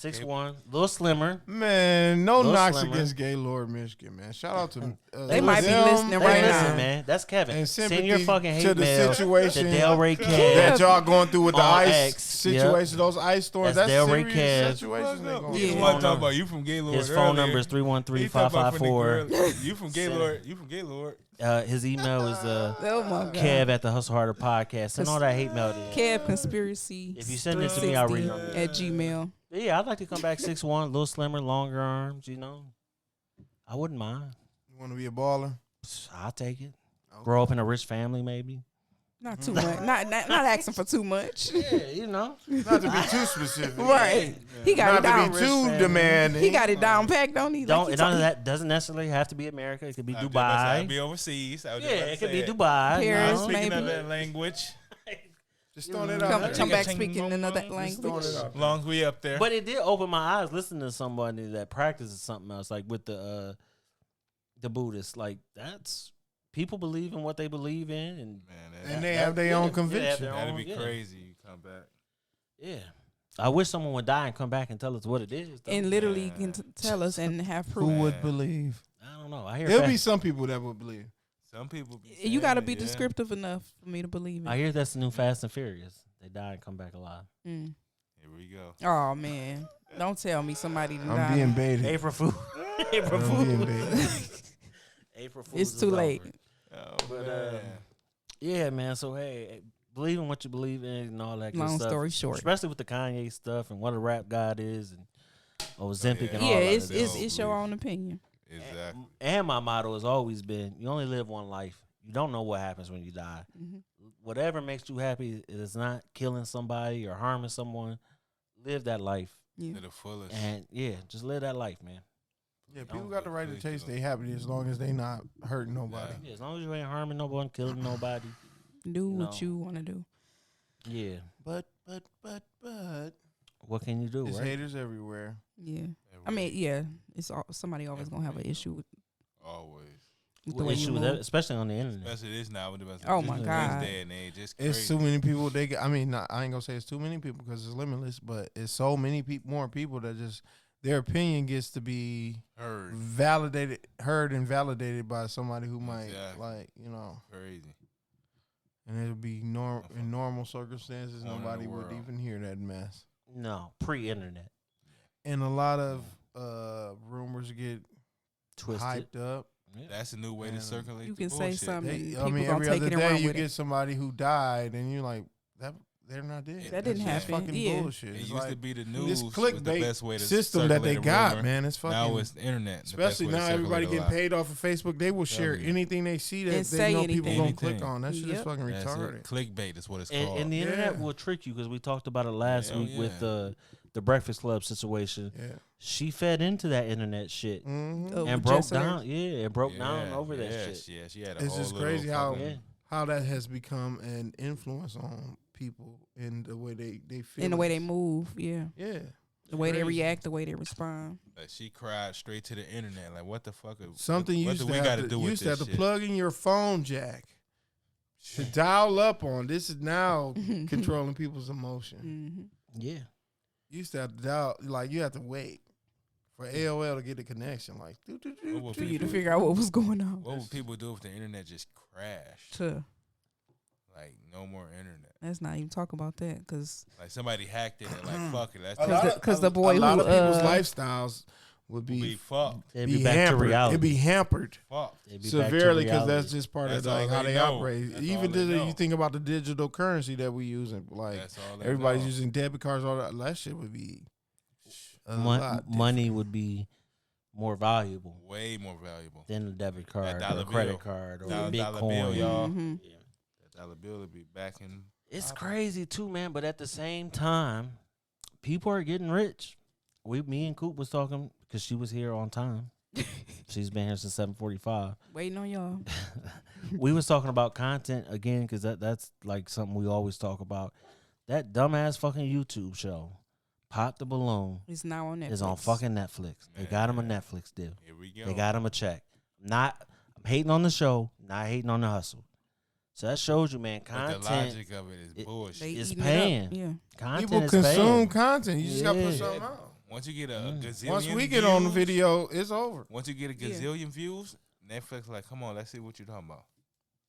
6'1", a little slimmer. Man, no Little knocks slimmer. against Gaylord, Michigan, man. Shout out to They might be them listening Hey, right listen, now. man. That's Kevin. And Send sympathy your fucking hate to the mail situation to Delray that Kev. y'all going through with the On ice X, situation, those ice storms. That's That's Delray serious Kev. situation. they going Yeah. You through. want to talk about you from Gaylord? His phone earlier. number is He talking about from the 313-554. girl- You from Gaylord? You from Gaylord? His email is Oh my god. Kev at the Hustle Harder Podcast. Send all that hate mail to Kev conspiracy. If you send it to me, I'll read it on there. at Gmail. Yeah, I'd like to come back 6'1", a little slimmer, longer arms, I wouldn't mind. You want to be a baller? I'll take it. Grow up in a rich family, maybe. Not too much. Not asking for too much. Yeah, Not to be too specific. Right. He got it Not down. to be too demanding. He got it down packed, don't he? Don't Like none of that doesn't necessarily have to be America. It could be I'd Dubai. be overseas. I was Yeah, just about to it could say be that. Dubai. Paris, no? Speaking of maybe. that language, Just throwing it out there. Come back Ching, speaking bong, another bong. Just throwing language. it out as long as we up there. But it did open my eyes listening to somebody that practices something else, like with the Buddhists. Like that's people believe in what they believe in, and Man, And they have their own they have conviction. their that'd own- be yeah. crazy. You come back. Yeah, I wish someone would die and come back and tell us what it is. though. And literally can tell us and have Who proof. would believe? I don't know. I hear There'll fa- be some people that would believe. Some people be You got to saying be it, yeah. descriptive enough for me to believe I it. hear that's the new Fast and Furious. They die and come back alive. Mm. Here we go. Oh man, don't tell me somebody done I'm died. being baited. April Fool. April I'm being Fool. baited. April Fool. It's too late. Oh, But man. yeah, man. So hey, believe in what you believe in and all that good Long stuff. story short. Especially with the Kanye stuff and what a rap god is and Ozempic and all Yeah, that. it's your own opinion. Exactly. And my motto has always been: you only live one life. You don't know what happens when you die. Mm-hmm. Whatever makes you happy is not killing somebody or harming someone. Live that life, Yeah. To the fullest. and yeah, just live that life, man. Yeah, people got the right to taste their happy as long as they not hurting nobody. Yeah, as long as you ain't harming no one, killing nobody. Do what No. you want to do. Yeah, But what can you do, there's right? haters everywhere. Yeah. I mean, yeah, somebody always gonna have an issue with Always. the way you Issue with move. that, especially on the internet. Especially this now with the Oh, my God. This day and age, it's crazy. It's too many people. I mean, I ain't gonna say it's too many people because it's limitless, but it's so many more people that just their opinion gets to be Heard. heard and validated by somebody who might Exactly. Crazy. and it'll be in normal circumstances. On in the Nobody would world. even hear that mess, No, pre-internet, and a lot of rumors get twisted. hyped up. That's a new way to And circulate You the can say bullshit. something. And I people mean, gonna every take other it and day run you with get it. somebody who died, and you're like, they're not dead. That didn't That's just happen. Fucking Yeah. bullshit. It It's used like, to be the this news was the clickbait best way to system that they circulate a got, rumor. man. It's fucking. Now it's the internet. the best Especially way to now, circulate everybody a getting lie. paid off of Facebook. They will share Tell you. anything they see that And they say know people anything. gonna click Anything. on. That shit is Yep. fucking That's retarded. it. Clickbait is what it's called. And the internet Yeah. will trick you because we talked about it last Hell week with yeah. the Breakfast Club situation. Yeah. She fed into that internet shit Mm-hmm. Oh, and with broke Jessica. down. Yeah, and broke down Yeah, over that yeah, shit. Yeah, she had a It's whole just little crazy how fucking- Yeah. how that has become an influence on people in the way they feel. In the way they move, yeah. Yeah. The way they Crazy. react, the way they respond. Like she cried straight to the internet. Like, what the fuck? Something you what used do to we have gotta to, do you with used to have this to shit? plug in your phone jack to dial up on. This is now controlling people's emotion. Mm-hmm. Yeah. You used to have to dial, like you have to wait for AOL to get the connection. Like, What would For you to people- figure out what was going on. What would people do if the internet just crashed? To, Like, no more internet. let's not even talk about that because Like, somebody hacked it and like, fuck it. That's Cause the boy a lot who, of people's uh, lifestyles would be be fucked. They'd be be back to hampered. reality. It'd be hampered Fucked. They'd be back to severely because reality. that's just part That's of like all how they they know. operate. That's Even all they know. you think about the digital currency that we using, like That's all they everybody's know. using debit cards. All that shit would be a Mon- lot money would be more valuable Way more valuable. than a debit card or dollar a credit bill. card or Dollar a bill, Bitcoin. y'all. Mhm. Yeah. That dollar bill would be back in. It's crazy too, man. But at the same time, people are getting rich. Me and Coop was talking because she was here on time. She's been here since 7:45. waiting on y'all. We was talking about content again because that's like something we always talk about. That dumbass fucking YouTube show, Pop the Balloon, It's now on Netflix. is on fucking Netflix. They got him a Netflix deal. Here we go. They got him a check. I'm hating on the show, not hating on the hustle. So that shows you, man, But the content logic of it is it- bullshit. They is eating paying. It up. Yeah. Content People is consume paying. content. You just got to put Yeah. something out. Once you get a gazillion Once we get on the views, video, it's over. once you get a Yeah. gazillion views, Netflix like, come on, let's see what you're talking about.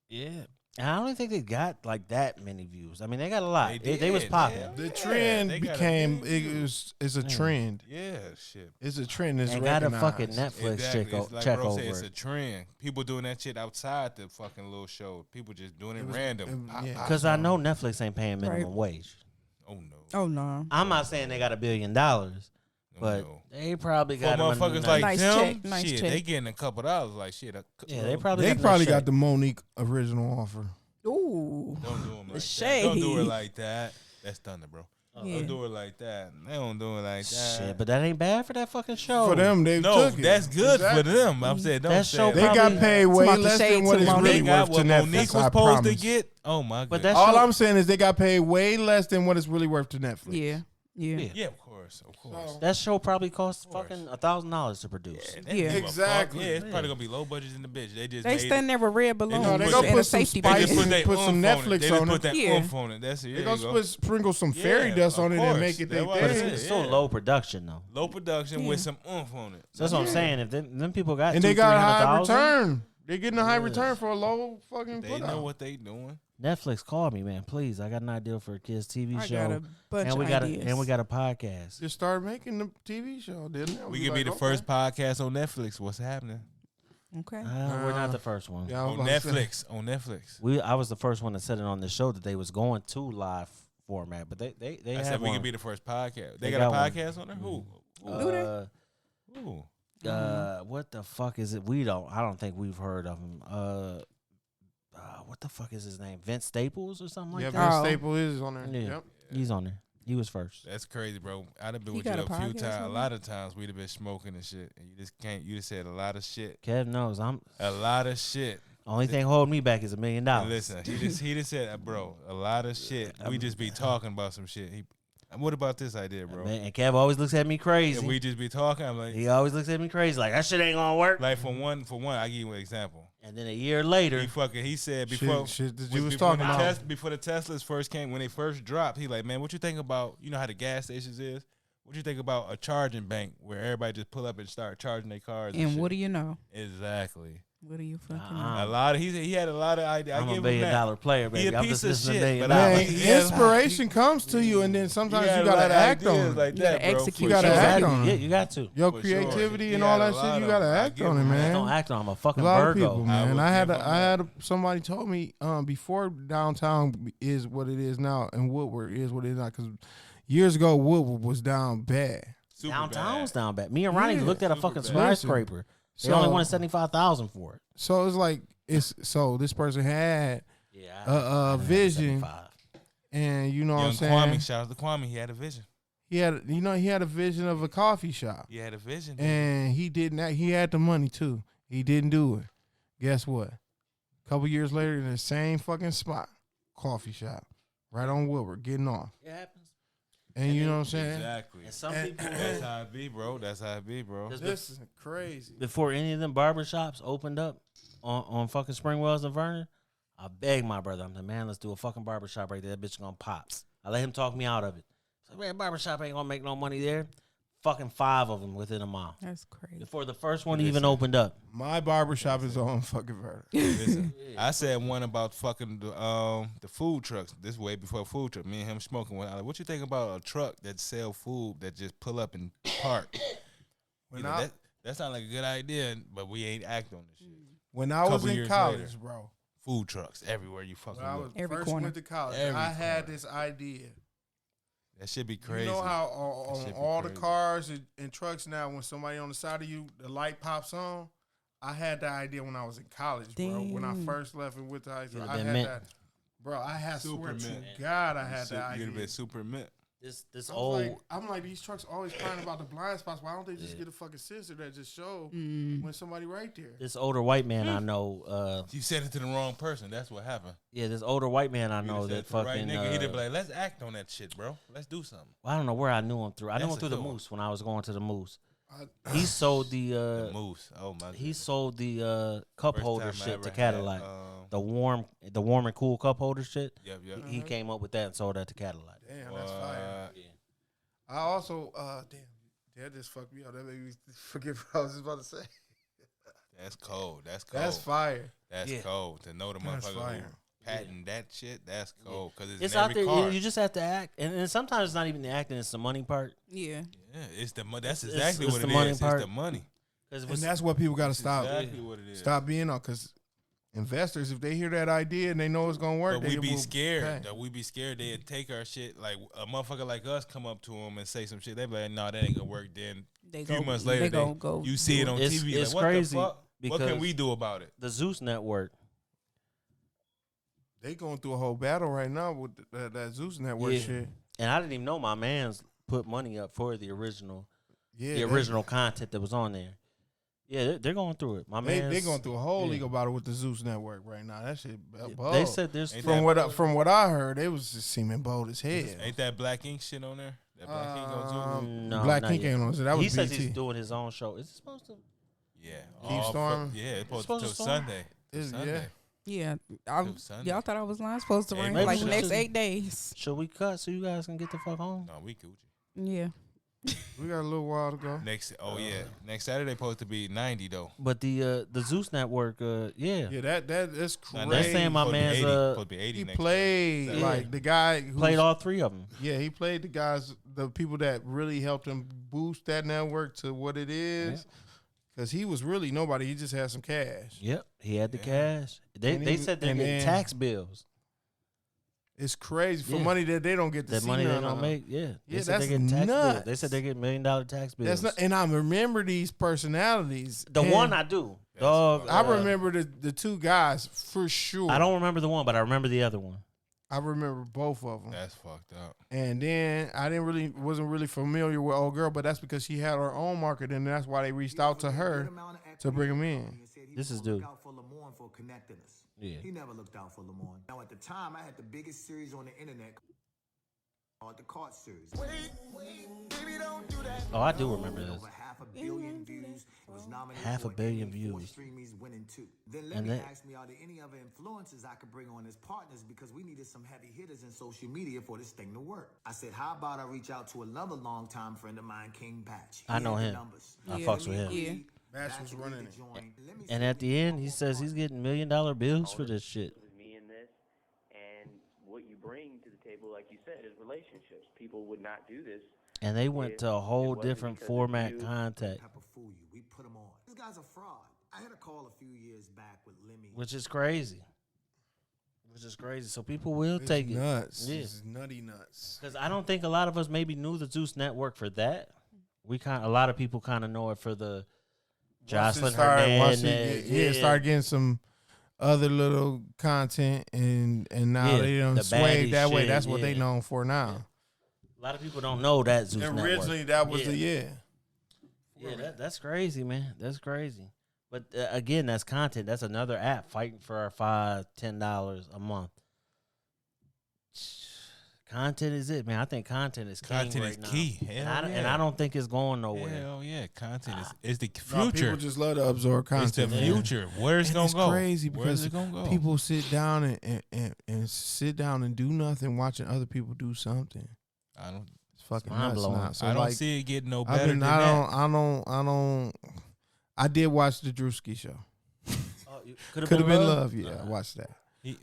Yeah. And I don't think they got like that many views. I mean, they got a lot. They They was did, popping. yeah. The trend they got a became big it's a trend. Yeah, shit. It's a trend. It's And got a recognized. fucking Netflix Exactly. It's like check bro over said, it's it. a trend. People doing that shit outside the fucking little show. People just doing it, was- random. Pop, yeah. pop. Because I know Netflix ain't paying minimum Right. wage. Oh no. Oh no. I'm not saying they got $1 billion, but no. they probably For got them a motherfuckers nice- like Nice them, check, nice shit, check. they getting a couple dollars. Like shit. Yeah, they probably They got probably that got the Monique original offer. Ooh. Don't do them like shade. that. Don't do it like that. That's thunder, bro. Yeah. Don't do it like that. They don't do it like that. shit. But that ain't bad for that fucking show. For them, they No, took it. that's good Exactly. for them. I'm saying, don't That say show that. They got Probably- paid way about the less shade than what to it's Monique. really They got worth to what Netflix. Monique was I supposed to promise. get. Oh my But god. that All show- I'm saying is they got paid way less than what it's really worth to Netflix. Yeah. Yeah. Yeah. Yeah, of course, of course. That show probably cost course. fucking $1,000 to produce. They Yeah. don't give a Exactly. fuck. Yeah, it's probably gonna be low budget in the bitch. They just They made stand there with red balloons No, they put gonna and put a some safety They spice just blanket. put that put some oomph on it. Netflix They just on put it. that Yeah. oomph on it. That's it. They There gonna you go. put, sprinkle some fairy Yeah, dust of on it and course. make it That's they why But it thing. is. it's still Yeah. low production though. Low production Yeah. with some oomph on it. So that's what I'm saying. If them people got And $200,000, they got a high return. They're getting a high return for a low fucking They put know out. what they doing. Netflix called me, man. Please, I got an idea for a kids TV I show. got a bunch and we of got ideas. and we got a podcast. Just started making the TV show, didn't it? We could be the first podcast on Netflix. What's happening? Okay. We're not the first one. Yeah, I was On about to say. Netflix. On Netflix. I was the first one to set it on the show that they was going to live format, but they I have said we one. could be the first podcast. They They got a got one. podcast on there? Who? Do they? Who? What the fuck is it? I don't think we've heard of him. What the fuck is his name? Vince Staples or something like Yeah, that? Vince Oh. Staple is on there. Yeah. Yep. He's on there. He was first. That's crazy, bro. I'd have been He with you got a a few podcast times. A on lot of times we'd have been smoking and shit. And you just can't. You just said a lot of shit. Kev knows. A lot of shit. Only thing holding me back is $1 million. And listen, he just said, bro, a lot of shit. We just be talking about some shit. What about this idea, bro? Man, and Kev always looks at me crazy. And we just be talking. I'm like, He always looks at me crazy, like that shit ain't gonna work. like for one, I give you an example. And then a year later, He said before Shit that you when- was before talking the about. before the Teslas first came, when they first dropped, he like, man, what you think about, you know how the gas stations is? What you think about a charging bank where everybody just pull up and start charging their cars? And shit? what do you know? Exactly. What do you fucking know? Uh-uh. A lot of he had a lot of ideas. I'm I a give $1 him billion that. player, baby. He a I'm piece just of listening shit, to $1 million. but I- Man, he had- inspiration comes to you, and then sometimes had you a gotta lot of act ideas on it. like You gotta that, bro. execute. You gotta Yeah, act Yeah, on it. you got to. Your For sure. creativity He and had all a that lot shit, you of gotta them. I act give on it, him that. man. Don't act on. I'm a fucking A lot of Virgo. people, man. would give him I had somebody told me before downtown is what it is now and Woodward is what it is now, because years ago Woodward was down bad. Super Downtown bad. was down bad. Me and Ronnie Yeah. looked at a Super fucking bad. skyscraper. They So- only wanted 75,000 for it. So it's like so this person had Yeah, vision, and you know what I'm Young saying. Kwame, shout out to Kwame. He had a vision. He had a vision of a coffee shop, He had a vision. and he didn't. He had the money too. He didn't do it. Guess what? A couple years later, in the same fucking spot, coffee shop, right on Wilbur, getting off. It happens. And you know what I'm saying? Exactly. And some And- people, That's how it be, bro. That's how it be, bro. Just This is crazy. before any of them barber shops opened up on fucking Springwells and Vernon, I begged my brother, I'm like, man, let's do a fucking barber shop right there. That bitch gonna pop. I let him talk me out of it. So, man, barber shop ain't gonna make no money there. Fucking 5 of them within a mile. That's crazy. Before the first one even opened up. My barber shop is on fucking Vernon. Listen, I said one about fucking the food trucks. This way before food truck. Me and him smoking one. I like, what you think about a truck that sell food that just pull up and park? When You know, I- that sounds like a good idea, but we ain't act on this shit. When I was Couple in years college, later. bro. Food trucks everywhere you fucking When I look. was Every first corner. went to college, Every I had corner. this idea. That should be crazy. You know how That on shit be all the crazy. cars and trucks now, when somebody on the side of you, the light pops on. I had that idea when I was in college, bro. When I Damn. first left and went to high school, You'd I have had been that. Bro, I had swear to Superman. God, I had that You'd idea. have been super mint. This I was old like, I'm like, these trucks always crying about the blind spots. Why don't they just get a fucking sensor that just show when somebody right there? this older white man I know, You said it to the wrong person. That's what happened. this older white man I You know said it that to the right fucking nigga. He'd be like, let's act on that shit, bro. Let's do something. I don't know where I knew him through. I knew That's him a through the good one. Moose when I was going to the Moose. I- He sold the The moose. Oh my. he sold the cup First holder time I shit ever to had, Cadillac. The warm and cool cup holder shit. Yep. He came up with that and sold that to Cadillac. Damn, that's fire. What? I also, that just fucked me up. That made me forget what I was just about to say. That's cold. That's cold. That's fire. That's Yeah. cold. To know the That's motherfucker fire. who patent that shit, that's cold. Because it's It's in out every there. car. You just have to act, and sometimes it's not even the acting; it's the money part. Yeah. Yeah, it's the that's It's- exactly it's what the it money is. part. It's the money. Because And that's what people got to That's stop. exactly what it is. Stop being on, because investors, if they hear that idea and they know it's gonna work, But we they be will scared. pay. That we be scared they'd take our shit. Like a motherfucker like us come up to them and say some shit. They be like, "No, that ain't gonna work." Then They a few go- months later, they gon' go you see it on It's- TV. it's like, what crazy the fuck? What can because- we do about it? the Zeus Network. They going through a whole battle right now with that Zeus Network Yeah. shit. And I didn't even know my man's put money up for the original, Yeah, the original content that was on there. Yeah, they're going through it. My They man, going through a whole yeah. legal battle with the Zeus Network right now. That shit. They bold. said there's Ain't from what I heard, it was just seeming bold as hell. Ain't that Black Ink shit on there? That Black Ink on Zoom? no Black not Ink yet. ain't on it. That was He says BT. he's doing his own show. Is it supposed to? Yeah. Keep All storming. Yeah, it's supposed supposed to to till storm? Sunday. Is- Sunday. Yeah. Till Sunday. Y'all thought I was lying. Supposed to Hey, rain maybe for like we the next should- 8 days. Should we cut so you guys can get the fuck home? No, we Gucci. Yeah. We got a little while to go. Next Saturday supposed to be 90 though. But the Zeus Network, yeah, Yeah, that's crazy. They're saying my man's supposed to be 80 he next played Saturday. like the guy who played all three of them. Yeah, he played the people that really helped him boost that network to what it is. Because he was really nobody. He just had some cash. Yep, he had the cash. They said they're getting tax bills. It's crazy for money that they don't get to that see. money they don't on. make. Yeah, Yeah, said that's they're getting tax nuts. bills. They said they get $1 million tax bills. That's not, and I remember these personalities. The and one I do, dog. I remember the two guys for sure. I don't remember the one, but I remember the other one. I remember both of them. That's fucked up. And then I wasn't really familiar with old girl, but that's because she had her own market, and that's why they reached out to her to bring him in. This is dude. Yeah. He never looked out for Lamar. Now, at the time, I had the biggest series on the internet called the Cart Series. Baby, don't do that. Oh, I do remember this. Over 500 million views. It was nominated 500 for million 84 views. Streamies, winning 2. Then And Lemmy that- asked me, are there any other influencers I could bring on as partners because we needed some heavy hitters in social media for this thing to work. I said, how about I reach out to another longtime friend of mine, King Patch. I know had the him. numbers. I Yeah, fucks with him. Yeah. Batch was running it. And at the end, he says he's getting $1 million bills for this shit. With me in this, and what you bring to the table, like you said, is relationships. People would not do this. And they went to a whole wasn't different because of format you. contact, Pepper fool you. We put him on. This guy's a fraud. I had a call a few years back with Lemmy. which is crazy. So people will It's take it. nuts. Yeah. It's nutty nuts. Because I don't think a lot of us maybe knew the Zeus Network for that. A lot of people kind of know it for the Jocelyn Hernandez. Start getting some other little content, and now Yeah, they don't the sway baddie that way. shit, That's what they yeah. known for now. A lot of people don't know that Zeus And Network. originally, that was Yeah, that's crazy, man. That's crazy. But again, that's content. That's another app fighting for our $5-10 a month. Content is it, man. I think content is king Content right is now. key. And Hell and I don't think it's going nowhere. Hell yeah, content is the No, future. people just love to absorb It's the content. future. Where's it And gonna it's go? crazy Where's because it gonna go? people sit down and sit down and do nothing, watching other people do something. I don't. It's fucking mind nuts blowing. now. So I don't like, see it getting no I better than that. I did watch the Drewski show. Could Could have been love. Yeah, I watched that.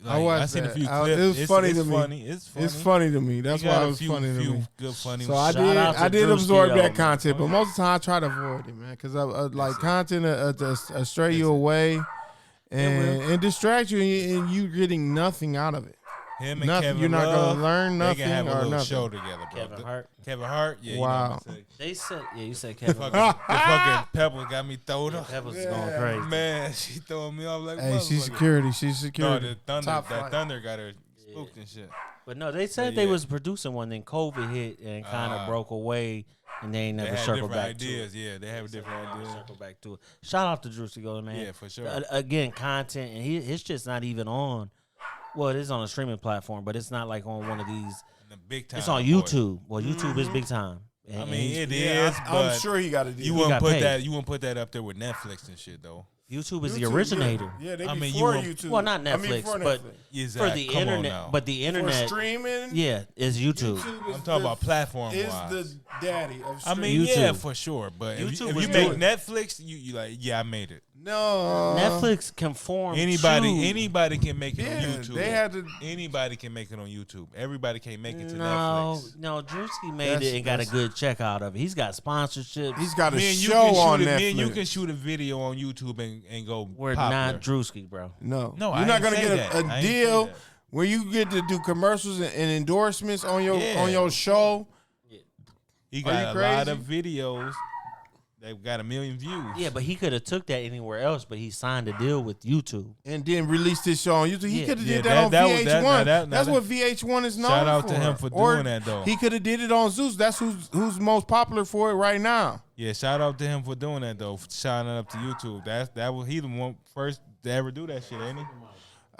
I watched seen a that. few It clips. was funny to me. It's funny. It's funny to me. That's He why got it a was few, funny to me. Good funny. So I Shout out to did Drewski, absorb though, that man. content, but most of the time I try to avoid it, man, because I like content to stray you away and distract you, and you getting nothing out of it. Him and Nothing. Kevin You're not Love, gonna learn they nothing can have a or little nothing. show together, bro. Kevin Hart. Kevin Hart. Yeah. Wow. You know what I'm saying? They said, you said Kevin. the fucking Pebble got me throwed up. Pebbles is going crazy. Man, she throwing me off like Hey, she's motherfucker. security. She's No, security. the thunder. Top That flight. thunder got her spooked and shit. But no, they said But they yeah. was producing one, then COVID hit and kind of broke away, and they ain't They never had circled different back ideas. to it. Yeah, they have different ideas. Circle back to it. Shout out to Drew Seagola, man. Yeah, for sure. Again, content, and his shit's not even on. Well, it is on a streaming platform, but it's not like on one of these. The big time. It's on boy. YouTube. Well, YouTube is big time. I And mean, he's- it Yeah, is, I'm but sure he got a deal. you got wouldn't put paid. that. You wouldn't put that up there with Netflix and shit, though. YouTube is the YouTube, originator. Yeah, they I mean, before you YouTube. Well, not I mean, Netflix, before but Netflix. for the Come on internet. now. But the For internet, streaming. yeah, is YouTube. YouTube is I'm talking the- about platform Is wise. the daddy of I streaming. mean, yeah, YouTube. for sure. But if YouTube you was make doing- Netflix, you like, yeah, I made it. no. Netflix can form Anybody can make it Yeah, on YouTube. they had to. Anybody can make it on YouTube. Everybody can't make it to No, Netflix. no, Drewski made That's- it and got a that's- good check out of it. He's got sponsorships. He's got a Me and you show can shoot on a, Netflix. me and you can shoot a video on YouTube and go We're popular. not Drewski, bro. No, No, I you're not ain't gonna say get that. a I ain't say deal that. where you get to do commercials and endorsements on your Yeah. on your show. He Are got you a lot crazy? of videos. They've got 1 million views. Yeah, but he could have took that anywhere else, but he signed a deal with YouTube. And then released his show on YouTube. He Yeah. could have Yeah, did that on that was- VH1. that- now That's that- what VH1 is known for. Shout out to him for Or doing that, though. He could have did it on Zeus. That's who's most popular for it right now. Yeah, shout out to him for doing that though. Shouting up to YouTube. That was he the one first to ever do that shit, ain't he?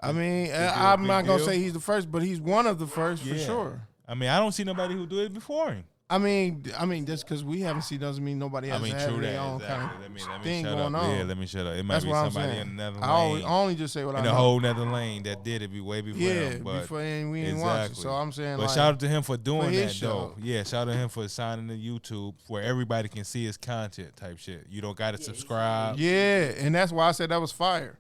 I mean, do a I'm big not gonna deal? say he's the first, but he's one of the first for Yeah. sure. I mean, I don't see nobody who do it before him. I mean, just because we haven't seen doesn't mean nobody has true their that. own Exactly. kind of Let me thing shut going up. on. Yeah, let me shut up. It might That's be what I'm somebody saying. in another I lane. only just say what I in know. a whole nother lane that did it way before Yeah, him. But before and we didn't watch it. So I'm saying, but like, shout out to him for doing his that show. though. Yeah, shout out to him for signing to YouTube where everybody can see his content type shit. You don't got to subscribe. yeah, and that's why I said that was fire.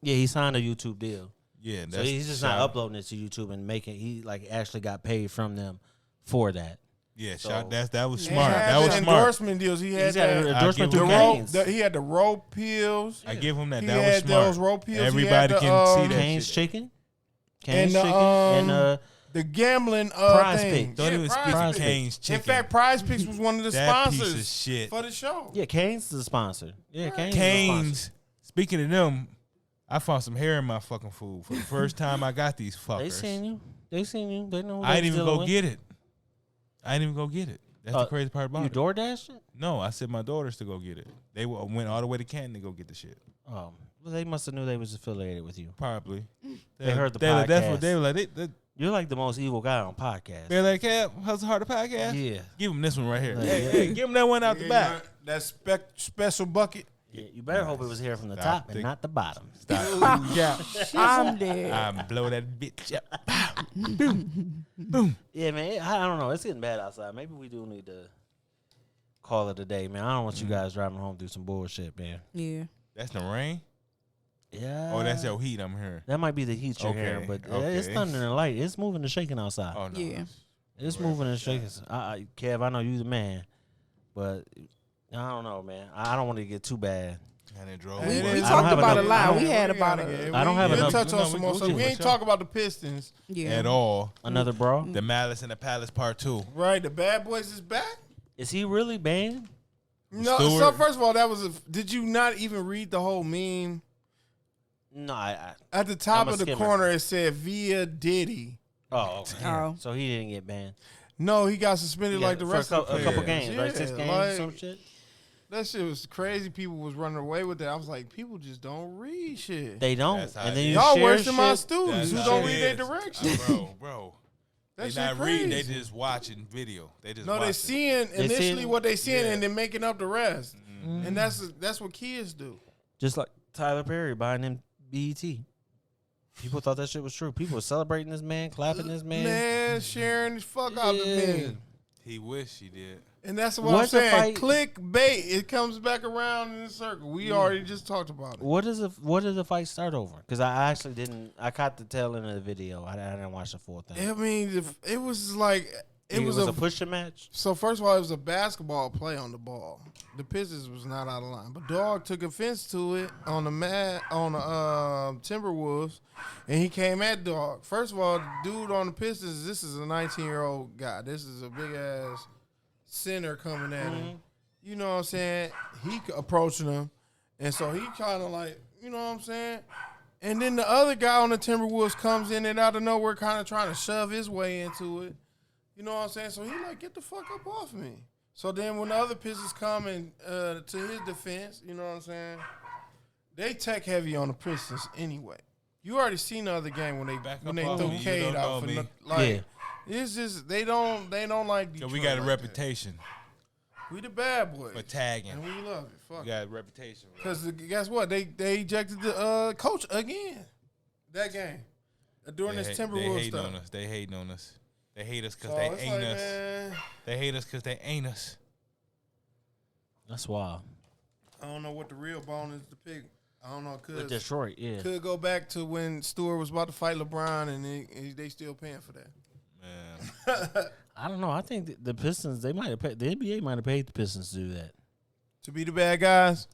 Yeah, he signed a YouTube deal. Yeah, So he's just not uploading it to YouTube and making. He like actually got paid from them for that. Yeah, So- that was He smart. had That was the smart. endorsement deals. He had He's got an that. endorsement give through him The that. Cane's. he had the rope pills. I give him that. He That was had smart. those rope pills. He had Everybody the, can see that Cane's shit. chicken. And Cane's the, chicken and the gambling Prize thing. Picks. Don't even speak Prize to Picks. Kane's chicken. In fact, Prize Picks was one of the That piece sponsors of shit. for the show. yeah, Cane's is the sponsor. Yeah, Cane's. Is the Cane's. sponsor. Speaking of them, I found some hair in my fucking food for the first time. I got these fuckers. They seen you. They seen you. They know. Who I they didn't even dealing go with. get it. I didn't even go get it. That's the crazy part about You it. DoorDash it? No, I sent my daughters to go get it. They went all the way to Canton to go get the shit. Oh, well, they must have knew they was affiliated with you. Probably. They heard the That's podcast. what they were like. You're like the most evil guy on podcast. They're like, "Hey, Hustle Harder podcast." Yeah. Give him this one right here. Yeah. Hey, give him that one out the back. That special bucket. Yeah, you better hope it was here from the Stop top and the- not the bottom. Stop. Yeah. I'm dead. I blow that bitch up. Yeah, man. I don't know. It's getting bad outside. Maybe we do need to call it a day, man. I don't want you guys driving home through some bullshit, man. Yeah. That's the rain. Yeah. Oh, that's your heat. I'm hearing. That might be the heat you're Okay, hearing, but okay. it's thunder and light. It's moving and shaking outside. Oh no. Yeah. It's moving and shaking. Kev, I know you the man, but I don't know, man. I don't want to get too bad. And it drove. We I We don't talked have about enough- a lot. I don't- We had We about gotta a get- I don't have we'll enough- touch No, on we some more. Gucci So we for ain't sure. talk about the Pistons, yeah. At all. Another bro. The Malice in the Palace Part 2. right? The Bad Boys is back. Is he really banned? No. Stewart. So first of all, that was. Did you not even read the whole meme? No, I At the top I'm a of the skimmer. corner, it said via Diddy. oh, okay. Oh. So he didn't get banned. No, he got suspended like the for rest of the a couple players. games, right? 6 Yeah, games like, or some shit. That shit was crazy. People was running away with that. I was like, people just don't read shit. They don't. That's how And it then is. you Y'all share worse than my shit. students who That's don't how read it their is. directions. Bro. That They shit not reading. They crazy. just watching video. They just No, they watching. seeing They initially seeing- what they seeing Yeah. and then making up the rest. Mm-hmm. And that's what kids do. Just like Tyler Perry buying him BET. People thought that shit was true. People were celebrating this man, clapping this man. Man, sharing the fuck out the man. He wish he did. And that's what What's I'm the saying. fight- Clickbait. It comes back around in a circle. We already just talked about it. What did the fight start over? Because I actually didn't. I caught the tail end of the video. I didn't watch the full thing. I mean, it was like it was a pushing match. So first of all, it was a basketball play on the ball. The Pistons was not out of line, but Dog took offense to it on the Timberwolves, and he came at Dog. First of all, the dude on the Pistons, this is a 19-year-old guy. This is a big ass center coming at him. You know what I'm saying? He approaching him, and so he kind of like, you know what I'm saying? And then the other guy on the Timberwolves comes in and out of nowhere, kind of trying to shove his way into it. You know what I'm saying? So he like, get the fuck up off me. So then when the other Pistons come and to his defense, you know what I'm saying? They tech heavy on the Pistons anyway. You already seen the other game when they Back when up they off threw me. You Cade don't out know for me. like it's just they don't like Detroit. Cause we got a like reputation that. We the bad boys. for tagging. And we love it. Fuck. We got a reputation. bro. Because guess what? They ejected the coach again that game during this They Timberwolves hating stuff. on us. They hating on us. They hate us because So they it's ain't like, us. man, They hate us because they ain't us. That's wild. I don't know what the real bone is to pick. I don't know With because Detroit, yeah. could go back to when Stewart was about to fight LeBron, and they still paying for that. Man. I don't know. I think the Pistons, they might have paid, the NBA might have paid the Pistons to do that. To be the bad guys,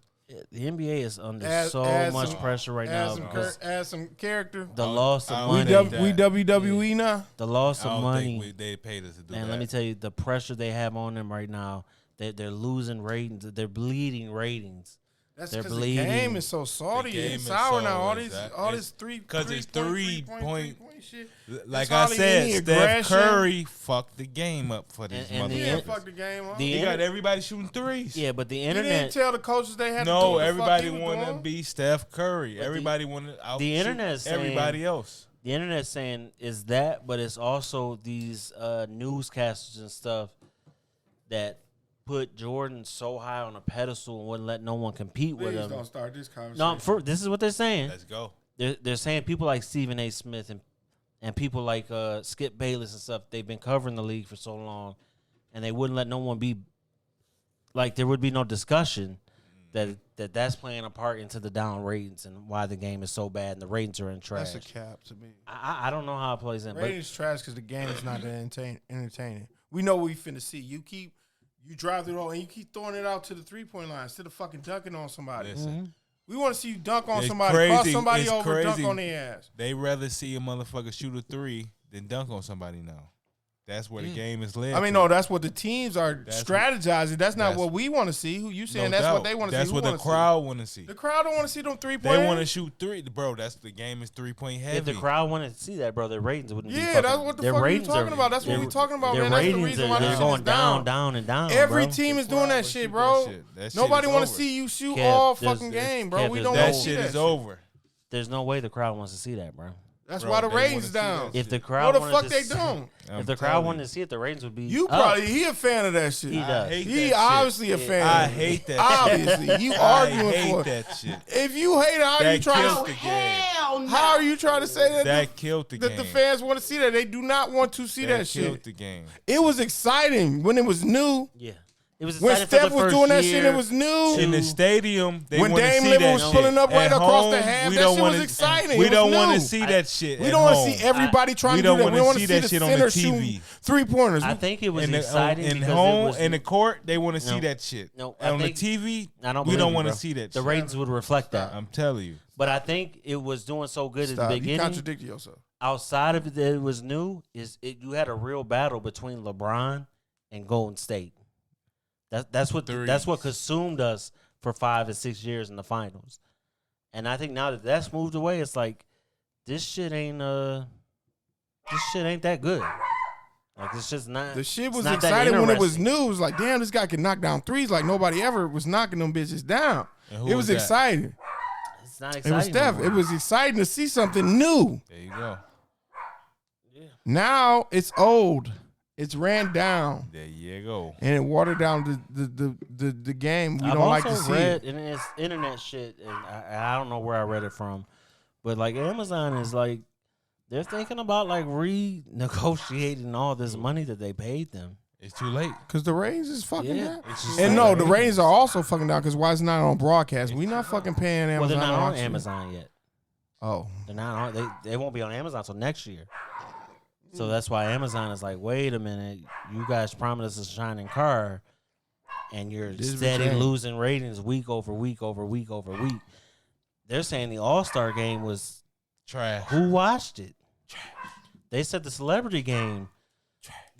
The NBA is under Add- so add much some- pressure right now. because add some character. the loss I of don't money, think that- We WWE now. the loss I of don't money, think they paid us to do and that. let me tell you, the pressure they have on them right now, they're losing ratings. They're bleeding ratings. That's They're because the bleeding. game is so salty The game and is sour so- now. All it's- this three 'cause it's three-point- shit. Like It's I hardly said, any Steph aggression. Curry fucked the game up for these And the He motherfuckers. didn't fuck the game up. The He He got everybody shooting threes. Yeah, but the didn't internet, tell the coaches they had to do No, what the everybody fuck he was want to doing. be Steph Curry. But Everybody want to out the internet's saying- everybody else. the internet's saying is that, but it's also these newscasters and stuff that put Jordan so high on a pedestal and wouldn't let no one compete with him. Don't start this conversation. No, this is what they're saying. Let's go. They're saying people like Stephen A. Smith and people like Skip Bayless and stuff, they've been covering the league for so long, and they wouldn't let no one be like, there would be no discussion that's playing a part into the down ratings and why the game is so bad and the ratings are in trash. That's a cap to me. I don't know how it plays in. Ratings trash because the game is not that entertaining. We know what we finna see. You drive through and you keep throwing it out to the 3-point line instead of fucking dunking on somebody. Listen. We want to see you dunk on It's somebody, crazy. cross somebody It's over, crazy. dunk on their ass. They rather see a motherfucker shoot a 3 than dunk on somebody now. That's where the game is led. I mean, to. no, that's what the teams are strategizing. That's not that's- what we want to see. Who you saying No that's doubt. what they want to see? That's Who what the wanna see? crowd want to see. The crowd don't want to see them 3-point. They want to shoot 3, bro. That's the game is 3-point heavy. If the crowd wanted to see that, bro, their ratings wouldn't be Yeah, fucking, that's what the their fuck you ratings talking about. That's what we talking about, their man. That's the ratings reason why they're this shit going is down, down. and down. Every bro. team is The doing crowd that will shit, shoot bro. that shit. That shit Nobody is want to over. see you shoot Kev, all there's- fucking game, bro. Kev, We there's don't no- want That to see shit that is shit. over. There's no way the crowd wants to see that, bro. That's Bro, why the they wanna ratings see down. that If the No, crowd the wanted fuck to they see, don't. if the crowd wanted to see it, the ratings would be You up. probably he a fan of that shit. He does. hate He that obviously shit. a fan. I of it. hate that Obviously, shit. you I arguing hate for it. that shit. If you hate it, how are you That trying kills to? the game. How are you trying to say that? That killed the that game. the fans want to see that? They do not want to see that killed shit. the game. It was exciting when it was new. Yeah, it was When exciting for Steph the was first doing that year. shit, it was new. In the stadium, they When want to Dame see Lillard that was shit. pulling up right At across the home, half, we that don't shit wanna- was exciting. We It don't was want new. to see that shit. We at don't want to home. see everybody trying we to do don't that. wanna We want to see see that the shit on the center TV. shooting 3-pointers. I think it was In exciting in because home, it was in the court, they want to see No. that shit. No, And I on the think- TV, I don't we believe don't you, want to bro. see that The shit. ratings would reflect that. I'm telling you. But I think it was doing so good at Stop. the You beginning. contradicted yourself. Outside of it, that it was new. You had a real battle between LeBron and Golden State. That's what consumed us for 5 and 6 years in the finals. And I think now that that's moved away, it's like this shit ain't that good. Like it's just not. The shit it's was not that exciting when it was interesting. new. It was like, damn, this guy can knock down threes like nobody ever was knocking them bitches down. And who It was was that? exciting. It's not It exciting. was Steph. no more. It was exciting to see something new. There you go. Now it's old. It's ran down. There you go. And it watered down the game. We I've don't like to also see read, it. and it's internet shit, and I don't know where I read it from, but like Amazon is like they're thinking about like renegotiating all this money that they paid them. It's too late. Because the ratings is fucking Yeah. down. It's just And like- no, the ratings are also fucking down because why it's not on broadcast? We not fucking paying Amazon. Well, they're not to on watch it. Amazon yet. Oh. They're not on. They won't be on Amazon until next year. So that's why Amazon is like, wait a minute, you guys promised us a shining car, and you're This steady became- losing ratings week over week over week over week. They're saying the All-Star game was Trash. who watched it? They said the celebrity game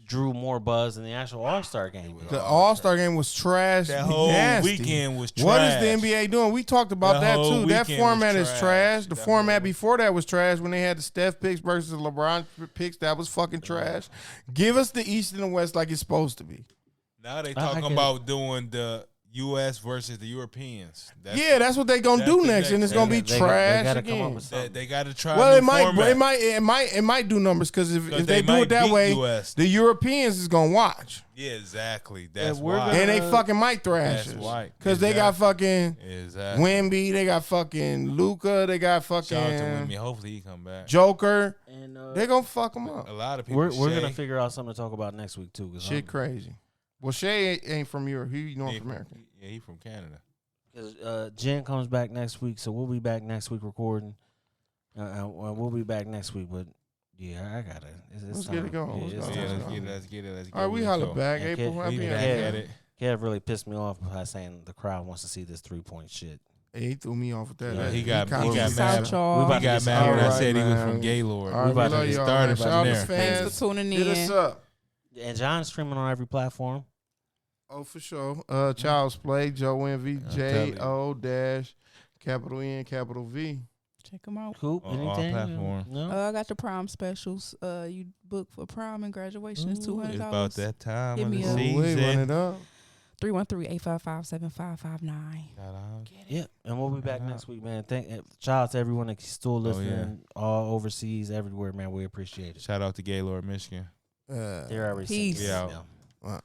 drew more buzz than the actual All-Star game. The All-Star game was trash. That whole nasty. weekend was trash. What is the NBA doing? We talked about The that whole too. That weekend format was is trash. trash. The That format whole- before that was trash when they had the Steph picks versus the LeBron picks. That was fucking trash. Give us the East and the West like it's supposed to be. Now they I talking get about doing the U.S. versus the Europeans. Yeah, that's what they gonna that's do the next, and next it's gonna be They trash gotta come up again. with something. They got to try. Well, a it new might, format. it might do numbers because if 'Cause they they do might it that beat way, US. the Europeans is gonna watch, Yeah, exactly. That's we're why. gonna- and they fucking might thrash That's us. why. Because they got fucking Exactly. Wemby, they got fucking Luca, they got Shout out to fucking Wimby. Hopefully he come back. Joker. And They gonna fuck them up. A lot of people. we're Shay, gonna figure out something to talk about next week too. 'Cause Shit crazy. Well, Shay ain't from Europe. He North he from- American. Yeah, he from Canada. Jen comes back next week, so we'll be back next week recording. We'll be back next week, but yeah, I gotta. It's Let's time. get it going. Yeah, Let's it's go. Yeah, time. let's get it. All right, we holla back. And April, Kev- happy We Yeah. back holidays. at it. Kev really pissed me off by saying the crowd wants to see this 3-point shit. Hey, he threw me off with that. Yeah, he kinda got was- mad. Peace out, y'all. We about He to got get mad when I started. said he was Alright, from man. Gaylord. All right, We about we to love get y'all, started man. from Shout out to there. fans. Thanks for tuning Hit us in. up. And John's streaming on every platform. Oh, for sure. Child's Play, Joe Envy, I'm telling you. J-O dash capital N capital V. Check them out. Coop, On all anything? platforms. No. I got the prom specials. You book for prom and graduation is Ooh, It's $200. about that time Hit of the me up. Wait, run season. it up. 313-855-7559. Shout out. Yeah, and we'll be back Yeah. next week, man. Shout out to everyone that's still Oh, yeah. listening, all overseas, everywhere, man. We appreciate it. Shout out to Gaylord, Michigan. They're already Peace. sent. We out. Wow.